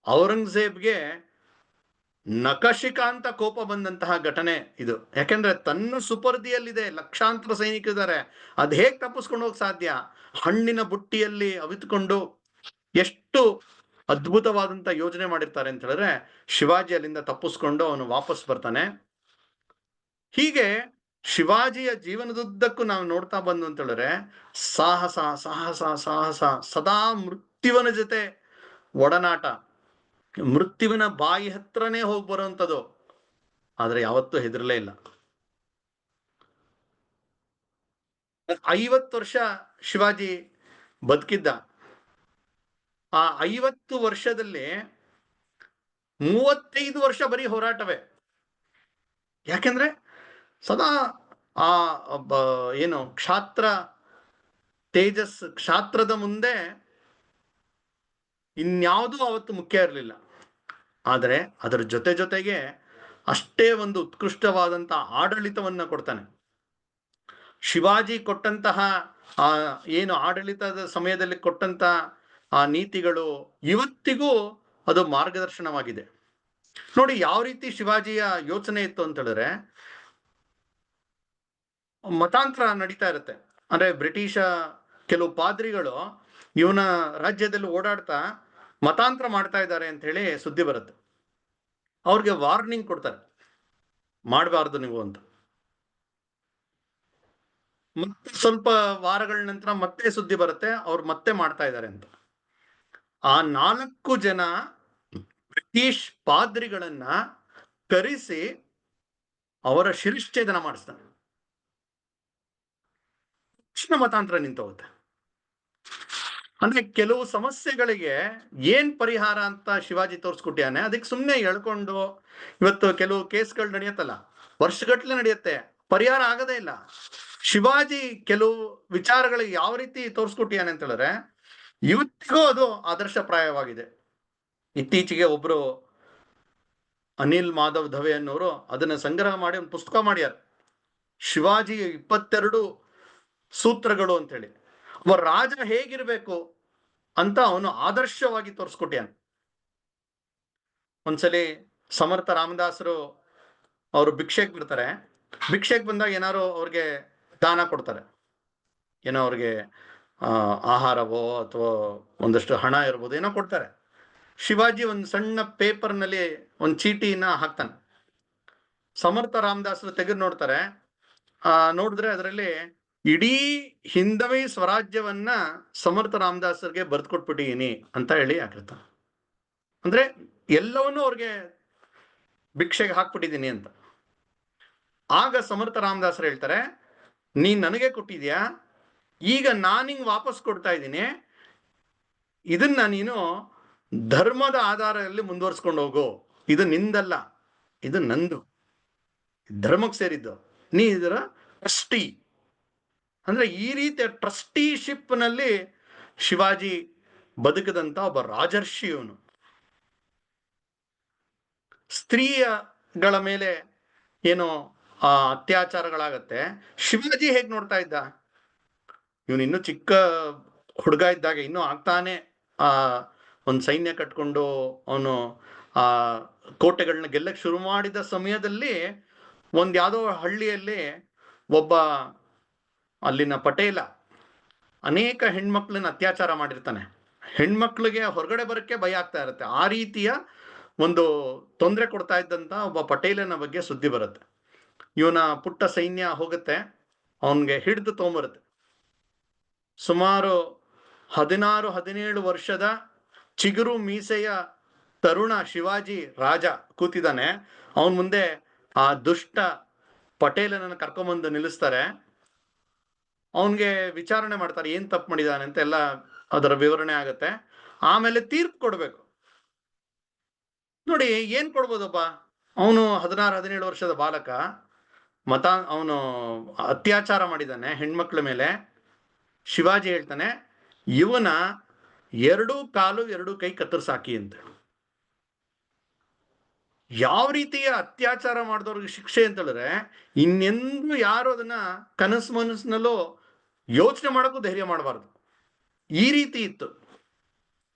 ಔರಂಗಜೇಬ್ಗೆ ನಖಶಿಕಾಂತ ಕೋಪ ಬಂದಂತಹ ಘಟನೆ ಇದು. ಯಾಕೆಂದ್ರೆ ತನ್ನ ಸುಪರ್ದಿಯಲ್ಲಿದೆ, ಲಕ್ಷಾಂತರ ಸೈನಿಕರಿದ್ದಾರೆ, ಅದ್ ಹೇಗ್ ತಪ್ಪಿಸ್ಕೊಂಡು ಹೋಗಕ್ ಸಾಧ್ಯ? ಹಣ್ಣಿನ ಬುಟ್ಟಿಯಲ್ಲಿ ಅವಿತುಕೊಂಡು ಎಷ್ಟು ಅದ್ಭುತವಾದಂತ ಯೋಜನೆ ಮಾಡಿರ್ತಾರೆ ಅಂತ ಹೇಳಿದ್ರೆ, ಶಿವಾಜಿ ಅಲ್ಲಿಂದ ತಪ್ಪಿಸ್ಕೊಂಡು ಅವನು ವಾಪಸ್ ಬರ್ತಾನೆ. ಹೀಗೆ ಶಿವಾಜಿಯ ಜೀವನದುದ್ದಕ್ಕೂ ನಾವು ನೋಡ್ತಾ ಬಂದು ಅಂತ ಹೇಳಿದ್ರೆ, ಸಾಹಸ ಸಾಹಸ ಸಾಹಸ, ಸದಾ ಮೃತ್ಯುವಿನ ಜೊತೆ ಒಡನಾಟ, ಮೃತ್ಯುವಿನ ಬಾಯಿ ಹತ್ರನೇ ಹೋಗಿ ಬರುವಂಥದ್ದು, ಆದ್ರೆ ಯಾವತ್ತೂ ಹೆದರಲೇ ಇಲ್ಲ. 50 ವರ್ಷ ಶಿವಾಜಿ ಬದುಕಿದ್ದ. ಆ 50 ವರ್ಷದಲ್ಲಿ 35 ವರ್ಷ ಬರೀ ಹೋರಾಟವೇ. ಯಾಕೆಂದ್ರೆ ಸದಾ ಆ ಏನು ಕ್ಷಾತ್ರ ತೇಜಸ್, ಕ್ಷಾತ್ರದ ಮುಂದೆ ಇನ್ಯಾವುದೂ ಅವತ್ತು ಮುಖ್ಯ ಇರಲಿಲ್ಲ. ಆದರೆ ಅದರ ಜೊತೆಗೆ ಅಷ್ಟೇ ಒಂದು ಉತ್ಕೃಷ್ಟವಾದಂತ ಆಡಳಿತವನ್ನ ಕೊಡ್ತಾನೆ. ಶಿವಾಜಿ ಕೊಟ್ಟಂತಹ ಆ ಏನು ಆಡಳಿತದ ಸಮಯದಲ್ಲಿ ಕೊಟ್ಟಂತ ಆ ನೀತಿಗಳು ಇವತ್ತಿಗೂ ಅದು ಮಾರ್ಗದರ್ಶನವಾಗಿದೆ. ನೋಡಿ ಯಾವ ರೀತಿ ಶಿವಾಜಿಯ ಯೋಚನೆ ಇತ್ತು ಅಂತ ಹೇಳಿದ್ರೆ, ಮತಾಂತರ ನಡೀತಾ ಇರುತ್ತೆ. ಅಂದ್ರೆ ಬ್ರಿಟಿಷ ಕೆಲವು ಪಾದ್ರಿಗಳು ಇವನ ರಾಜ್ಯದಲ್ಲಿ ಓಡಾಡ್ತಾ ಮತಾಂತರ ಮಾಡ್ತಾ ಇದ್ದಾರೆ ಅಂತ ಹೇಳಿ ಸುದ್ದಿ ಬರುತ್ತೆ. ಅವ್ರಿಗೆ ವಾರ್ನಿಂಗ್ ಕೊಡ್ತಾರೆ, ಮಾಡಬಾರ್ದು ನೀವು ಅಂತ. ಮತ್ತೆ ಸ್ವಲ್ಪ ವಾರಗಳ ನಂತರ ಮತ್ತೆ ಸುದ್ದಿ ಬರುತ್ತೆ, ಅವ್ರು ಮತ್ತೆ ಮಾಡ್ತಾ ಇದ್ದಾರೆ ಅಂತ. ಆ 4 ಜನ ಬ್ರಿಟಿಷ್ ಪಾದ್ರಿಗಳನ್ನ ಕರೆಸಿ ಅವರ ಶಿರಶ್ಛೇದನ ಮಾಡಿಸ್ತಾನೆ. ತಕ್ಷಣ ಮತಾಂತರ ನಿಂತೋಗುತ್ತೆ. ಅಂದ್ರೆ ಕೆಲವು ಸಮಸ್ಯೆಗಳಿಗೆ ಏನ್ ಪರಿಹಾರ ಅಂತ ಶಿವಾಜಿ ತೋರಿಸ್ಕೊಟ್ಟಾನೆ. ಅದಕ್ಕೆ ಸುಮ್ಮನೆ ಎಳ್ಕೊಂಡು ಇವತ್ತು ಕೆಲವು ಕೇಸ್ಗಳು ನಡೆಯುತ್ತಲ್ಲ, ವರ್ಷಗಟ್ಟಲೆ ನಡೆಯುತ್ತೆ, ಪರಿಹಾರ ಆಗದೇ ಇಲ್ಲ. ಶಿವಾಜಿ ಕೆಲವು ವಿಚಾರಗಳಿಗೆ ಯಾವ ರೀತಿ ತೋರಿಸ್ಕೊಟ್ಟಾನೆ ಅಂತ ಹೇಳಿದ್ರೆ, ಇವತ್ತಿಗೂ ಅದು ಆದರ್ಶಪ್ರಾಯವಾಗಿದೆ. ಇತ್ತೀಚೆಗೆ ಒಬ್ರು ಅನಿಲ್ ಮಾಧವ್ ದವೆ ಅನ್ನೋರು ಅದನ್ನ ಸಂಗ್ರಹ ಮಾಡಿ ಒಂದು ಪುಸ್ತಕ ಮಾಡ್ಯಾರ, ಶಿವಾಜಿ 22 ಸೂತ್ರಗಳು ಅಂತ ಹೇಳಿ. ಒಬ್ಬ ರಾಜ ಹೇಗಿರ್ಬೇಕು ಅಂತ ಅವನು ಆದರ್ಶವಾಗಿ ತೋರಿಸ್ಕೊಟ್ಯಾನ. ಒಂದ್ಸಲಿ ಸಮರ್ಥ ರಾಮದಾಸರು ಅವರು ಭಿಕ್ಷೆಗೆ ಬರ್ತಾರೆ. ಭಿಕ್ಷೆಗೆ ಬಂದಾಗ ಏನಾರು ಅವ್ರಿಗೆ ದಾನ ಕೊಡ್ತಾರೆ, ಏನೋ ಅವ್ರಿಗೆ ಆಹಾರವೋ ಅಥವಾ ಒಂದಷ್ಟು ಹಣ ಇರ್ಬೋದು, ಏನೋ ಕೊಡ್ತಾರೆ. ಶಿವಾಜಿ ಒಂದು ಸಣ್ಣ ಪೇಪರ್ನಲ್ಲಿ ಒಂದು ಚೀಟಿನ ಹಾಕ್ತಾನೆ. ಸಮರ್ಥ ರಾಮದಾಸರು ತೆಗೆದು ನೋಡ್ತಾರೆ. ನೋಡಿದ್ರೆ ಅದರಲ್ಲಿ ಇಡೀ ಹಿಂದವಿ ಸ್ವರಾಜ್ಯವನ್ನ ಸಮರ್ಥ ರಾಮದಾಸರಿಗೆ ಬರೆದು ಕೊಟ್ಬಿಟ್ಟಿದ್ದೀನಿ ಅಂತ ಹೇಳಿ ಹಾಕಿರ್ತಾನೆ. ಅಂದ್ರೆ ಎಲ್ಲವನ್ನೂ ಅವ್ರಿಗೆ ಭಿಕ್ಷೆಗೆ ಹಾಕ್ಬಿಟ್ಟಿದ್ದೀನಿ ಅಂತ. ಆಗ ಸಮರ್ಥ ರಾಮದಾಸರು ಹೇಳ್ತಾರೆ, ನೀನ್ ನನಗೆ ಕೊಟ್ಟಿದ್ಯಾ, ಈಗ ನಾನು ಹಿಂಗ್ ವಾಪಸ್ ಕೊಡ್ತಾ ಇದ್ದೀನಿ, ಇದನ್ನ ನೀನು ಧರ್ಮದ ಆಧಾರದಲ್ಲಿ ಮುಂದುವರ್ಸ್ಕೊಂಡು ಹೋಗು, ಇದು ನಿಂದಲ್ಲ, ಇದು ನಂದು, ಧರ್ಮಕ್ಕೆ ಸೇರಿದ್ದು, ನೀ ಇದರ ಟ್ರಸ್ಟಿ. ಅಂದ್ರೆ ಈ ರೀತಿಯ ಟ್ರಸ್ಟಿಶಿಪ್ ನಲ್ಲಿ ಶಿವಾಜಿ ಬದುಕದಂತ ಒಬ್ಬ ರಾಜರ್ಷಿ ಇವನು. ಸ್ತ್ರೀಯಗಳ ಮೇಲೆ ಏನೋ ಅತ್ಯಾಚಾರಗಳಾಗತ್ತೆ, ಶಿವಾಜಿ ಹೇಗ್ ನೋಡ್ತಾ ಇದ್ದ? ಇವನು ಇನ್ನೂ ಚಿಕ್ಕ ಹುಡುಗ ಇದ್ದಾಗ, ಇನ್ನೂ ಆಗ್ತಾನೆ ಒಂದು ಸೈನ್ಯ ಕಟ್ಕೊಂಡು ಅವನು ಆ ಕೋಟೆಗಳನ್ನ ಗೆಲ್ಲಕ್ಕೆ ಶುರು ಮಾಡಿದ ಸಮಯದಲ್ಲಿ ಒಂದ್ ಯಾವುದೋ ಹಳ್ಳಿಯಲ್ಲಿ ಒಬ್ಬ ಅಲ್ಲಿನ ಪಟೇಲ ಅನೇಕ ಹೆಣ್ಮಕ್ಳನ್ನ ಅತ್ಯಾಚಾರ ಮಾಡಿರ್ತಾನೆ. ಹೆಣ್ಮಕ್ಳಿಗೆ ಹೊರಗಡೆ ಬರಕ್ಕೆ ಭಯ ಆಗ್ತಾ ಇರುತ್ತೆ. ಆ ರೀತಿಯ ಒಂದು ತೊಂದರೆ ಕೊಡ್ತಾ ಇದ್ದಂತ ಒಬ್ಬ ಪಟೇಲನ ಬಗ್ಗೆ ಸುದ್ದಿ ಬರುತ್ತೆ. ಇವನ ಪುಟ್ಟ ಸೈನ್ಯ ಹೋಗುತ್ತೆ, ಅವನ್ಗೆ ಹಿಡಿದು ತೊಗೊಂಬರುತ್ತೆ. ಸುಮಾರು 16-17 ವರ್ಷದ ಚಿಗುರು ಮೀಸೆಯ ತರುಣ ಶಿವಾಜಿ ರಾಜ ಕೂತಿದ್ದಾನೆ. ಅವನ್ ಮುಂದೆ ಆ ದುಷ್ಟ ಪಟೇಲನನ್ನು ಕರ್ಕೊಂಬಂದು ನಿಲ್ಲಿಸ್ತಾರೆ. ಅವನ್ಗೆ ವಿಚಾರಣೆ ಮಾಡ್ತಾರೆ, ಏನ್ ತಪ್ಪು ಮಾಡಿದಾನೆ ಅಂತ ಎಲ್ಲ ಅದರ ವಿವರಣೆ ಆಗತ್ತೆ. ಆಮೇಲೆ ತೀರ್ಪು ಕೊಡ್ಬೇಕು. ನೋಡಿ, ಏನ್ ಕೊಡ್ಬೋದಪ್ಪ, ಅವನು 16-17 ವರ್ಷದ ಬಾಲಕ, ಅವನು ಅತ್ಯಾಚಾರ ಮಾಡಿದ್ದಾನೆ ಹೆಣ್ಮಕ್ಳ ಮೇಲೆ. ಶಿವಾಜಿ ಹೇಳ್ತಾನೆ, ಇವನ 2 ಕಾಲು 2 ಕೈ ಕತ್ತರಿಸಾಕಿ ಅಂತ. ಯಾವ ರೀತಿಯ ಅತ್ಯಾಚಾರ ಮಾಡಿದವ್ರಿಗೆ ಶಿಕ್ಷೆ ಅಂತ ಹೇಳಿದ್ರೆ, ಇನ್ನೆಂದು ಯಾರು ಅದನ್ನ ಕನಸು ಮನಸ್ಸಿನಲ್ಲೂ ಯೋಚನೆ ಮಾಡೋಕ್ಕೂ ಧೈರ್ಯ ಮಾಡಬಾರ್ದು. ಈ ರೀತಿ ಇತ್ತು.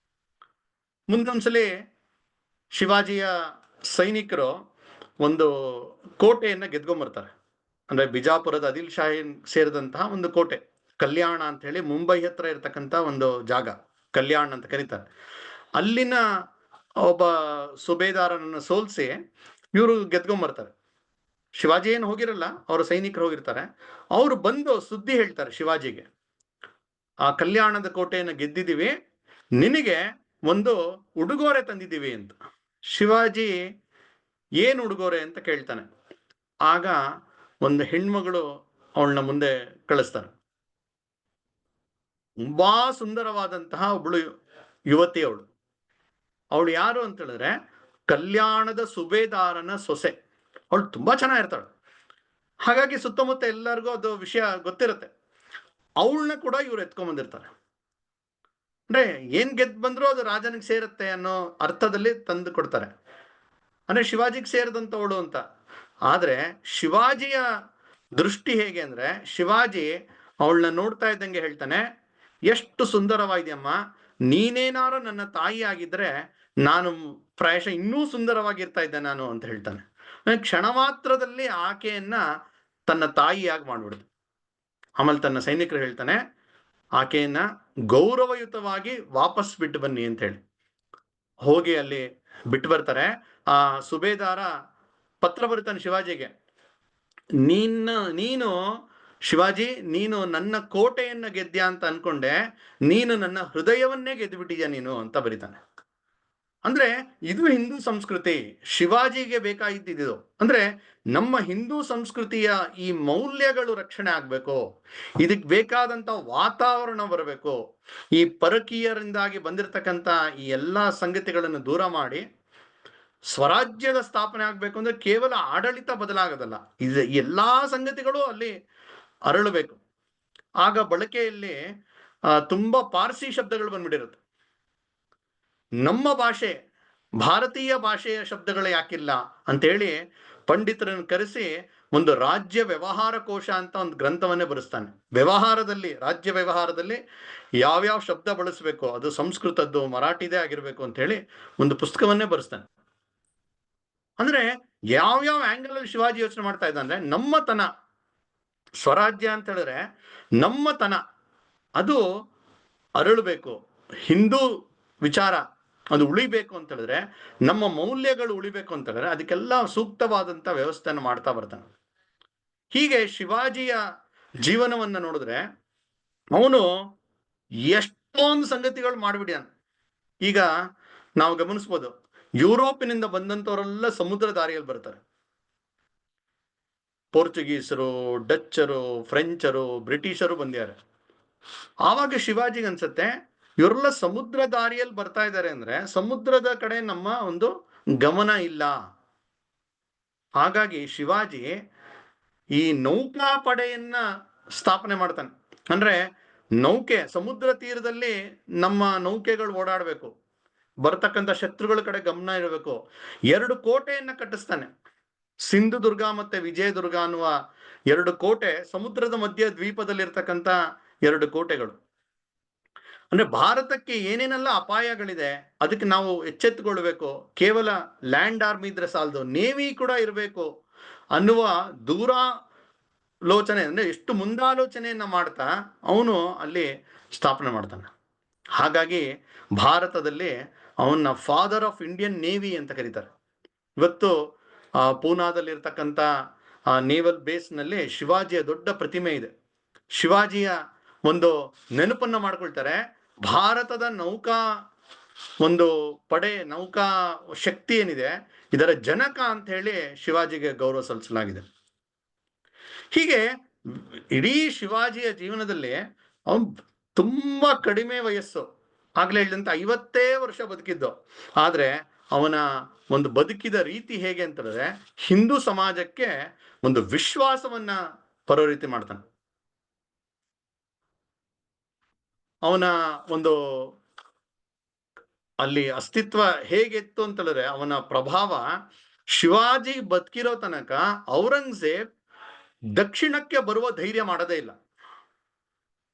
ಮುಂದೊಂದ್ಸಲಿ ಶಿವಾಜಿಯ ಸೈನಿಕರು ಒಂದು ಕೋಟೆಯನ್ನ ಗೆದ್ಕೊಂಡ್ಬರ್ತಾರೆ. ಅಂದ್ರೆ ಬಿಜಾಪುರದ ಆದಿಲ್ ಶಾಹಿ ಸೇರಿದಂತಹ ಒಂದು ಕೋಟೆ, ಕಲ್ಯಾಣ ಅಂತ ಹೇಳಿ ಮುಂಬೈ ಹತ್ರ ಇರತಕ್ಕಂತ ಒಂದು ಜಾಗ, ಕಲ್ಯಾಣ ಅಂತ ಕರೀತಾರೆ. ಅಲ್ಲಿನ ಒಬ್ಬ ಸುಬೇದಾರನನ್ನು ಸೋಲ್ಸಿ ಇವರು ಗೆದ್ಕೊಂಡ್ಬರ್ತಾರೆ. ಶಿವಾಜಿ ಏನು ಹೋಗಿರಲ್ಲ, ಅವರ ಸೈನಿಕರು ಹೋಗಿರ್ತಾರೆ. ಅವರು ಬಂದು ಸುದ್ದಿ ಹೇಳ್ತಾರೆ ಶಿವಾಜಿಗೆ, ಆ ಕಲ್ಯಾಣದ ಕೋಟೆಯನ್ನು ಗೆದ್ದಿದ್ದೀವಿ, ನಿನಗೆ ಒಂದು ಉಡುಗೊರೆ ತಂದಿದ್ದೀವಿ ಅಂತ. ಶಿವಾಜಿ ಏನು ಉಡುಗೊರೆ ಅಂತ ಕೇಳ್ತಾನೆ. ಆಗ ಒಂದು ಹೆಣ್ಮಗಳು ಅವಳನ್ನ ಮುಂದೆ ಕಳಿಸ್ತಾನೆ. ತುಂಬಾ ಸುಂದರವಾದಂತಹ ಒಬ್ಬಳು ಯುವತಿ ಅವಳು. ಅವಳು ಯಾರು ಅಂತ ಹೇಳಿದ್ರೆ ಕಲ್ಯಾಣದ ಸುಬೇದಾರನ ಸೊಸೆ. ಅವಳು ತುಂಬಾ ಚೆನ್ನಾಗಿರ್ತಾಳೆ. ಹಾಗಾಗಿ ಸುತ್ತಮುತ್ತ ಎಲ್ಲರಿಗೂ ಅದು ವಿಷಯ ಗೊತ್ತಿರುತ್ತೆ. ಅವಳನ್ನ ಕೂಡ ಇವ್ರು ಎತ್ಕೊಂಡ್ಬಂದಿರ್ತಾರೆ. ಅಂದ್ರೆ ಏನ್ ಗೆದ್ದು ಬಂದ್ರು ಅದು ರಾಜನಿಗೆ ಸೇರುತ್ತೆ ಅನ್ನೋ ಅರ್ಥದಲ್ಲಿ ತಂದು ಕೊಡ್ತಾರೆ. ಅಂದ್ರೆ ಶಿವಾಜಿಗೆ ಸೇರಿದಂಥವಳು ಅಂತ. ಆದ್ರೆ ಶಿವಾಜಿಯ ದೃಷ್ಟಿ ಹೇಗೆ ಅಂದ್ರೆ, ಶಿವಾಜಿ ಅವಳನ್ನ ನೋಡ್ತಾ ಇದ್ದಂಗೆ ಹೇಳ್ತಾನೆ, ಎಷ್ಟು ಸುಂದರವಾಗಿದೆಯಮ್ಮ, ನೀನೇನಾರು ನನ್ನ ತಾಯಿ ಆಗಿದ್ರೆ ನಾನು ಪ್ರಾಯಶಃ ಇನ್ನೂ ಸುಂದರವಾಗಿರ್ತಾ ಇದ್ದೆ ನಾನು ಅಂತ ಹೇಳ್ತಾನೆ. ಕ್ಷಣ ಮಾತ್ರದಲ್ಲಿ ಆಕೆಯನ್ನ ತನ್ನ ತಾಯಿಯಾಗಿ ಮಾಡ್ಬಿಡುದು. ಆಮೇಲೆ ತನ್ನ ಸೈನಿಕರು ಹೇಳ್ತಾನೆ, ಆಕೆಯನ್ನ ಗೌರವಯುತವಾಗಿ ವಾಪಸ್ ಬಿಟ್ಟು ಬನ್ನಿ ಅಂತ ಹೇಳಿ. ಹೋಗಿ ಅಲ್ಲಿ ಬಿಟ್ಟು ಬರ್ತಾರೆ. ಆ ಸುಬೇದಾರ ಪತ್ರ ಬರುತ್ತಾನೆ ಶಿವಾಜಿಗೆ, ನೀನು ಶಿವಾಜಿ, ನೀನು ನನ್ನ ಕೋಟೆಯನ್ನ ಗೆದ್ದ್ಯಾ ಅಂತ ಅನ್ಕೊಂಡೆ, ನೀನು ನನ್ನ ಹೃದಯವನ್ನೇ ಗೆದ್ದು ಬಿಟ್ಟಿದ್ಯಾ ನೀನು ಅಂತ ಬರೀತಾನೆ. ಅಂದ್ರೆ ಇದು ಹಿಂದೂ ಸಂಸ್ಕೃತಿ. ಶಿವಾಜಿಗೆ ಬೇಕಾಗಿದ್ದು ಅಂದ್ರೆ ನಮ್ಮ ಹಿಂದೂ ಸಂಸ್ಕೃತಿಯ ಈ ಮೌಲ್ಯಗಳು ರಕ್ಷಣೆ ಆಗ್ಬೇಕು, ಇದಕ್ಕೆ ಬೇಕಾದಂತ ವಾತಾವರಣ ಬರಬೇಕು. ಈ ಪರಕೀಯರಿಂದಾಗಿ ಬಂದಿರತಕ್ಕಂತ ಈ ಎಲ್ಲಾ ಸಂಗತಿಗಳನ್ನು ದೂರ ಮಾಡಿ ಸ್ವರಾಜ್ಯದ ಸ್ಥಾಪನೆ ಆಗ್ಬೇಕು ಅಂದ್ರೆ ಕೇವಲ ಆಡಳಿತ ಬದಲಾಗದಲ್ಲ, ಇದು ಎಲ್ಲಾ ಸಂಗತಿಗಳು ಅಲ್ಲಿ ಅರಳಬೇಕು. ಆಗ ಬಳಕೆಯಲ್ಲಿ ತುಂಬಾ ಪಾರ್ಸಿ ಶಬ್ದಗಳು ಬಂದ್ಬಿಟ್ಟಿರುತ್ತೆ. ನಮ್ಮ ಭಾಷೆ, ಭಾರತೀಯ ಭಾಷೆಯ ಶಬ್ದಗಳು ಯಾಕಿಲ್ಲ ಅಂತೇಳಿ ಪಂಡಿತರನ್ನು ಕರೆಸಿ ಒಂದು ರಾಜ್ಯ ವ್ಯವಹಾರ ಕೋಶ ಅಂತ ಒಂದು ಗ್ರಂಥವನ್ನೇ ಬರೆಸ್ತಾನೆ. ವ್ಯವಹಾರದಲ್ಲಿ, ರಾಜ್ಯ ವ್ಯವಹಾರದಲ್ಲಿ ಯಾವ್ಯಾವ ಶಬ್ದ ಬಳಸಬೇಕು, ಅದು ಸಂಸ್ಕೃತದ್ದು ಮರಾಠಿದೇ ಆಗಿರ್ಬೇಕು ಅಂತ ಹೇಳಿ ಒಂದು ಪುಸ್ತಕವನ್ನೇ ಬರೆಸ್ತಾನೆ. ಅಂದ್ರೆ ಯಾವ್ಯಾವ ಆಂಗಲ್ ಅಲ್ಲಿ ಶಿವಾಜಿ ಯೋಚನೆ ಮಾಡ್ತಾ ಇದ್ದ ಅಂದ್ರೆ, ನಮ್ಮತನ, ಸ್ವರಾಜ್ಯ ಅಂತ ಹೇಳಿದ್ರೆ ನಮ್ಮತನ ಅದು ಅರಳಬೇಕು, ಹಿಂದೂ ವಿಚಾರ ಅದು ಉಳಿಬೇಕು ಅಂತ ಹೇಳಿದ್ರೆ, ನಮ್ಮ ಮೌಲ್ಯಗಳು ಉಳಿಬೇಕು ಅಂತ ಹೇಳಿದ್ರೆ ಅದಕ್ಕೆಲ್ಲ ಸೂಕ್ತವಾದಂತ ವ್ಯವಸ್ಥೆಯನ್ನು ಮಾಡ್ತಾ ಬರ್ತಾನೆ. ಹೀಗೆ ಶಿವಾಜಿಯ ಜೀವನವನ್ನ ನೋಡಿದ್ರೆ ಅವನು ಎಷ್ಟೊಂದು ಸಂಗತಿಗಳು ಮಾಡ್ಬಿಡ್ಯಾನ. ಈಗ ನಾವು ಗಮನಿಸ್ಬೋದು, ಯುರೋಪಿನಿಂದ ಬಂದಂತವರೆಲ್ಲ ಸಮುದ್ರ ದಾರಿಯಲ್ಲಿ ಬರ್ತಾರೆ. ಪೋರ್ಚುಗೀಸರು, ಡಚ್ಚರು, ಫ್ರೆಂಚರು, ಬ್ರಿಟಿಷರು ಬಂದಿದ್ದಾರೆ. ಆವಾಗ ಶಿವಾಜಿಗೆ ಅನ್ಸುತ್ತೆ, ಇವರೆಲ್ಲ ಸಮುದ್ರ ದಾರಿಯಲ್ಲಿ ಬರ್ತಾ ಇದ್ದಾರೆ ಅಂದ್ರೆ ಸಮುದ್ರದ ಕಡೆ ನಮ್ಮ ಒಂದು ಗಮನ ಇಲ್ಲ. ಹಾಗಾಗಿ ಶಿವಾಜಿ ಈ ನೌಕಾಪಡೆಯನ್ನ ಸ್ಥಾಪನೆ ಮಾಡ್ತಾನೆ. ಅಂದ್ರೆ ನೌಕೆ, ಸಮುದ್ರ ತೀರದಲ್ಲಿ ನಮ್ಮ ನೌಕೆಗಳು ಓಡಾಡಬೇಕು, ಬರ್ತಕ್ಕಂಥ ಶತ್ರುಗಳ ಕಡೆ ಗಮನ ಇರಬೇಕು. 2 ಕೋಟೆಯನ್ನ ಕಟ್ಟಿಸ್ತಾನೆ. ಸಿಂಧುದುರ್ಗ ಮತ್ತೆ ವಿಜಯದುರ್ಗ ಅನ್ನುವ 2 ಕೋಟೆ ಸಮುದ್ರದ ಮಧ್ಯ ದ್ವೀಪದಲ್ಲಿರ್ತಕ್ಕಂಥ 2 ಕೋಟೆಗಳು. ಅಂದ್ರೆ ಭಾರತಕ್ಕೆ ಏನೇನೆಲ್ಲ ಅಪಾಯಗಳಿದೆ ಅದಕ್ಕೆ ನಾವು ಎಚ್ಚೆತ್ತುಕೊಳ್ಬೇಕು. ಕೇವಲ ಲ್ಯಾಂಡ್ ಆರ್ಮಿ ಇದ್ರೆ ಸಾಲದು, ನೇವಿ ಕೂಡ ಇರಬೇಕು ಅನ್ನುವ ದೂರಾಲೋಚನೆ, ಅಂದ್ರೆ ಎಷ್ಟು ಮುಂದಾಲೋಚನೆಯನ್ನ ಮಾಡ್ತಾ ಅವನು ಅಲ್ಲಿ ಸ್ಥಾಪನೆ ಮಾಡ್ತಾನೆ. ಹಾಗಾಗಿ ಭಾರತದಲ್ಲಿ ಅವನ್ನ ಫಾದರ್ ಆಫ್ ಇಂಡಿಯನ್ ನೇವಿ ಅಂತ ಕರೀತಾರೆ. ಇವತ್ತು ಪೂನಾದಲ್ಲಿರ್ತಕ್ಕಂಥ ನೇವಲ್ ಬೇಸ್ನಲ್ಲಿ ಶಿವಾಜಿಯ ದೊಡ್ಡ ಪ್ರತಿಮೆ ಇದೆ. ಶಿವಾಜಿಯ ಒಂದು ನೆನಪನ್ನ ಮಾಡ್ಕೊಳ್ತಾರೆ. ಭಾರತದ ನೌಕಾ ಒಂದು ಪಡೆ, ನೌಕಾ ಶಕ್ತಿ ಏನಿದೆ ಇದರ ಜನಕ ಅಂತ ಹೇಳಿ ಶಿವಾಜಿಗೆ ಗೌರವ ಸಲ್ಲಿಸಲಾಗಿದೆ. ಹೀಗೆ ಇಡೀ ಶಿವಾಜಿಯ ಜೀವನದಲ್ಲಿ ಅವನು ತುಂಬಾ ಕಡಿಮೆ ವಯಸ್ಸು, ಆಗ್ಲೇ ಹೇಳಿದಂತ 50 ವರ್ಷ ಬದುಕಿದ್ದು. ಆದ್ರೆ ಅವನ ಒಂದು ಬದುಕಿದ ರೀತಿ ಹೇಗೆ ಅಂತಂದ್ರೆ ಹಿಂದೂ ಸಮಾಜಕ್ಕೆ ಒಂದು ವಿಶ್ವಾಸವನ್ನ ಬರೋ ರೀತಿ ಮಾಡ್ತಾನೆ. ಅವನ ಒಂದು ಅಲ್ಲಿ ಅಸ್ತಿತ್ವ ಹೇಗಿತ್ತು ಅಂತ ಹೇಳಿದ್ರೆ ಅವನ ಪ್ರಭಾವ, ಶಿವಾಜಿ ಬದುಕಿರೋ ತನಕ ಔರಂಗಜೇಬ್ ದಕ್ಷಿಣಕ್ಕೆ ಬರುವ ಧೈರ್ಯ ಮಾಡದೇ ಇಲ್ಲ.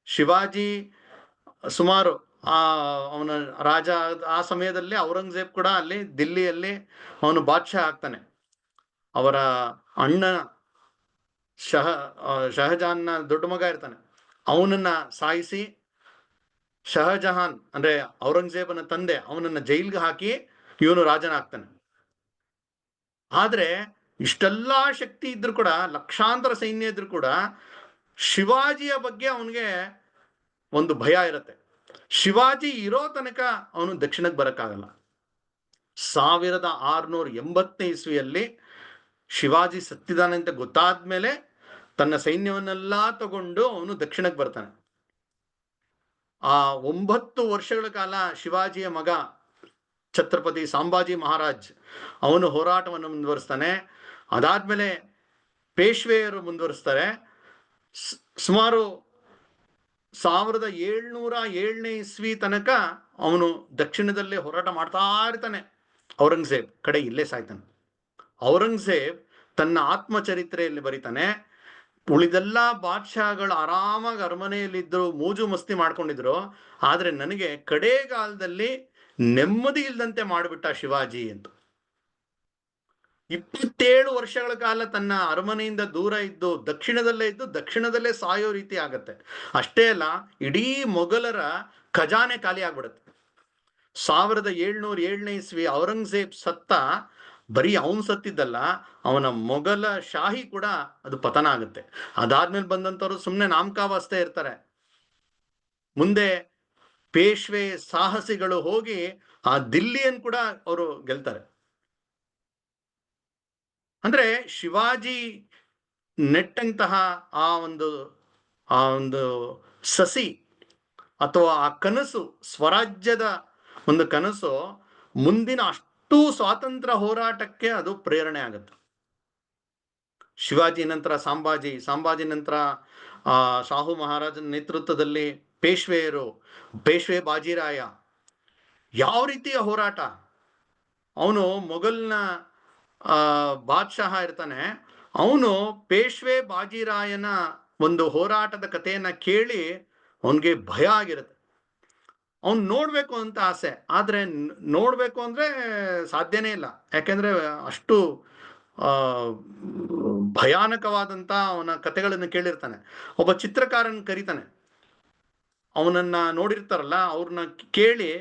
ಶಿವಾಜಿ ಸುಮಾರು ಅವನ ರಾಜ ಆ ಸಮಯದಲ್ಲಿ ಔರಂಗಜೇಬ್ ಕೂಡ ಅಲ್ಲಿ ದಿಲ್ಲಿಯಲ್ಲಿ ಅವನು ಬಾದ್ಶಾ ಆಗ್ತಾನೆ. ಅವರ ಅಣ್ಣ ಶಹಜಾನ್ನ ದೊಡ್ಡ ಮಗ ಇರ್ತಾನೆ, ಅವನನ್ನ ಸಾಯಿಸಿ ಶಹಜಹಾನ್ ಅಂದ್ರೆ ಔರಂಗಜೇಬನ ತಂದೆ ಅವನನ್ನ ಜೈಲ್ಗೆ ಹಾಕಿ ಇವನು ರಾಜನಾಗ್ತಾನೆ. ಆದ್ರೆ ಇಷ್ಟೆಲ್ಲಾ ಶಕ್ತಿ ಇದ್ರು ಕೂಡ, ಲಕ್ಷಾಂತರ ಸೈನ್ಯ ಇದ್ರು ಕೂಡ ಶಿವಾಜಿಯ ಬಗ್ಗೆ ಅವನಿಗೆ ಒಂದು ಭಯ ಇರುತ್ತೆ. ಶಿವಾಜಿ ಇರೋ ತನಕ ಅವನು ದಕ್ಷಿಣಕ್ಕೆ ಬರಕ್ಕಾಗಲ್ಲ. 1680 ಇಸ್ವಿಯಲ್ಲಿ ಶಿವಾಜಿ ಸತ್ತಿದ್ದಾನೆ ಅಂತ ಗೊತ್ತಾದ್ಮೇಲೆ ತನ್ನ ಸೈನ್ಯವನ್ನೆಲ್ಲ ತಗೊಂಡು ಅವನು ದಕ್ಷಿಣಕ್ಕೆ ಬರ್ತಾನೆ. ಆ 9 ವರ್ಷಗಳ ಕಾಲ ಶಿವಾಜಿಯ ಮಗ ಛತ್ರಪತಿ ಸಂಭಾಜಿ ಮಹಾರಾಜ್ ಅವನು ಹೋರಾಟವನ್ನು ಮುಂದುವರಿಸ್ತಾನೆ. ಅದಾದ್ಮೇಲೆ ಪೇಶ್ವೆಯರು ಮುಂದುವರಿಸ್ತಾರೆ. ಸುಮಾರು 1707 ಇಸ್ವಿ ತನಕ ಅವನು ದಕ್ಷಿಣದಲ್ಲೇ ಹೋರಾಟ ಮಾಡ್ತಾ ಇರ್ತಾನೆ. ಔರಂಗಜೇಬ್ ಕಡೆ ಇಲ್ಲೇ ಸಾಯ್ತಾನೆ. ಔರಂಗಜೇಬ್ ತನ್ನ ಆತ್ಮಚರಿತ್ರೆಯಲ್ಲಿ ಬರೀತಾನೆ, ಉಳಿದೆಲ್ಲ ಬಾದ್ಶಾಗಳು ಆರಾಮಾಗಿ ಅರಮನೆಯಲ್ಲಿದ್ದರು, ಮೂಜು ಮಸ್ತಿ ಮಾಡ್ಕೊಂಡಿದ್ರು, ಆದ್ರೆ ನನಗೆ ಕಡೆಗಾಲದಲ್ಲಿ ನೆಮ್ಮದಿ ಇಲ್ಲದಂತೆ ಮಾಡಿಬಿಟ್ಟ ಶಿವಾಜಿ ಅಂತ. 27 ವರ್ಷಗಳ ಕಾಲ ತನ್ನ ಅರಮನೆಯಿಂದ ದೂರ ಇದ್ದು ದಕ್ಷಿಣದಲ್ಲೇ ಸಾಯೋ ರೀತಿ ಆಗತ್ತೆ. ಅಷ್ಟೇ ಅಲ್ಲ, ಇಡೀ ಮೊಘಲರ ಖಜಾನೆ ಖಾಲಿ ಆಗ್ಬಿಡುತ್ತೆ. 1707 ಇಸ್ವಿ ಔರಂಗಜೇಬ್ ಸತ್ತ, ಬರೀ ಅವನು ಸತ್ತಿದ್ದಲ್ಲ, ಅವನ ಮೊಘಲ ಶಾಹಿ ಕೂಡ ಅದು ಪತನ ಆಗುತ್ತೆ. ಅದಾದ್ಮೇಲೆ ಬಂದಂತವ್ರು ಸುಮ್ಮನೆ ನಾಮಕಾವಸ್ಥೆ ಇರ್ತಾರೆ. ಮುಂದೆ ಪೇಶ್ವೆ ಸಾಹಸಿಗಳು ಹೋಗಿ ಆ ದಿಲ್ಲಿಯನ್ನು ಕೂಡ ಅವರು ಗೆಲ್ತಾರೆ. ಅಂದ್ರೆ ಶಿವಾಜಿ ನೆಟ್ಟಂತಹ ಆ ಒಂದು ಸಸಿ ಅಥವಾ ಆ ಕನಸು, ಸ್ವರಾಜ್ಯದ ಒಂದು ಕನಸು, ಮುಂದಿನ ಅಷ್ಟು ಸ್ವಾತಂತ್ರ್ಯ ಹೋರಾಟಕ್ಕೆ ಅದು ಪ್ರೇರಣೆ ಆಗುತ್ತೆ. ಶಿವಾಜಿ ನಂತರ ಸಂಭಾಜಿ ನಂತರ ಶಾಹು ಮಹಾರಾಜನ ನೇತೃತ್ವದಲ್ಲಿ ಪೇಶ್ವೆ ಬಾಜಿರಾಯ, ಯಾವ ರೀತಿಯ ಹೋರಾಟ. ಅವನು ಮೊಘಲ್ನ ಬಾದ್ಶಾಹ ಇರ್ತಾನೆ, ಅವನು ಪೇಶ್ವೆ ಬಾಜಿರಾಯನ ಒಂದು ಹೋರಾಟದ ಕಥೆಯನ್ನ ಕೇಳಿ ಅವನಿಗೆ ಭಯ ಆಗಿರುತ್ತೆ. ಅವನು ನೋಡ್ಬೇಕು ಅಂತ ಆಸೆ, ಆದ್ರೆ ನೋಡ್ಬೇಕು ಅಂದ್ರೆ ಸಾಧ್ಯನೇ ಇಲ್ಲ. ಯಾಕೆಂದ್ರೆ ಅಷ್ಟು ಭಯಾನಕವಾದಂತ ಅವನ ಕಥೆಗಳನ್ನು ಕೇಳಿರ್ತಾನೆ. ಒಬ್ಬ ಚಿತ್ರಕಾರನ್ ಕರೀತಾನೆ, ಅವನನ್ನ ನೋಡಿರ್ತಾರಲ್ಲ ಅವ್ರನ್ನ ಕೇಳಿ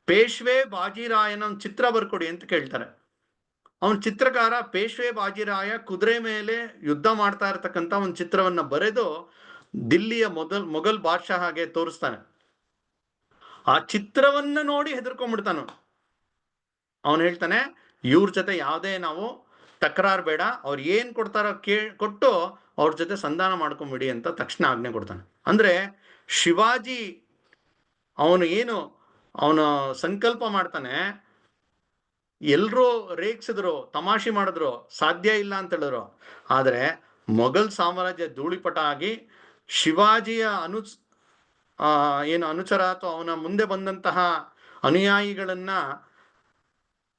ಪೇಶ್ವೆ ಬಾಜಿರಾಯನ ಒಂದು ಚಿತ್ರ ಬರ್ಕೊಡಿ ಅಂತ ಕೇಳ್ತಾರೆ. ಅವನ ಚಿತ್ರಕಾರ ಪೇಶ್ವೆ ಬಾಜಿರಾಯ ಕುದುರೆ ಮೇಲೆ ಯುದ್ಧ ಮಾಡ್ತಾ ಇರತಕ್ಕಂಥ ಒಂದು ಚಿತ್ರವನ್ನ ಬರೆದು ದಿಲ್ಲಿಯ ಮೊಘಲ್ ಬಾದ್ಶಾಹಗೆ ತೋರಿಸ್ತಾನೆ. ಆ ಚಿತ್ರವನ್ನ ನೋಡಿ ಹೆದರ್ಕೊಂಡ್ಬಿಡ್ತಾನ. ಅವನು ಹೇಳ್ತಾನೆ, ಇವ್ರ ಜೊತೆ ಯಾವುದೇ ನಾವು ತಕರಾರು ಬೇಡ, ಅವ್ರು ಏನ್ ಕೊಡ್ತಾರೋ ಕೊಟ್ಟು ಅವ್ರ ಜೊತೆ ಸಂಧಾನ ಮಾಡ್ಕೊಂಡ್ಬಿಡಿ ಅಂತ ತಕ್ಷಣ ಆಜ್ಞೆ ಕೊಡ್ತಾನೆ. ಅಂದ್ರೆ ಶಿವಾಜಿ ಅವನು ಸಂಕಲ್ಪ ಮಾಡ್ತಾನೆ, ಎಲ್ರೂ ರೇಗಿಸಿದ್ರು, ತಮಾಷೆ ಮಾಡಿದ್ರು, ಸಾಧ್ಯ ಇಲ್ಲ ಅಂತ ಹೇಳಿದ್ರು. ಆದ್ರೆ ಮೊಘಲ್ ಸಾಮ್ರಾಜ್ಯ ಧೂಳಿಪಟ ಆಗಿ ಶಿವಾಜಿಯ ಅನುಚರ ಅಥವಾ ಅವನ ಮುಂದೆ ಬಂದಂತಹ ಅನುಯಾಯಿಗಳನ್ನ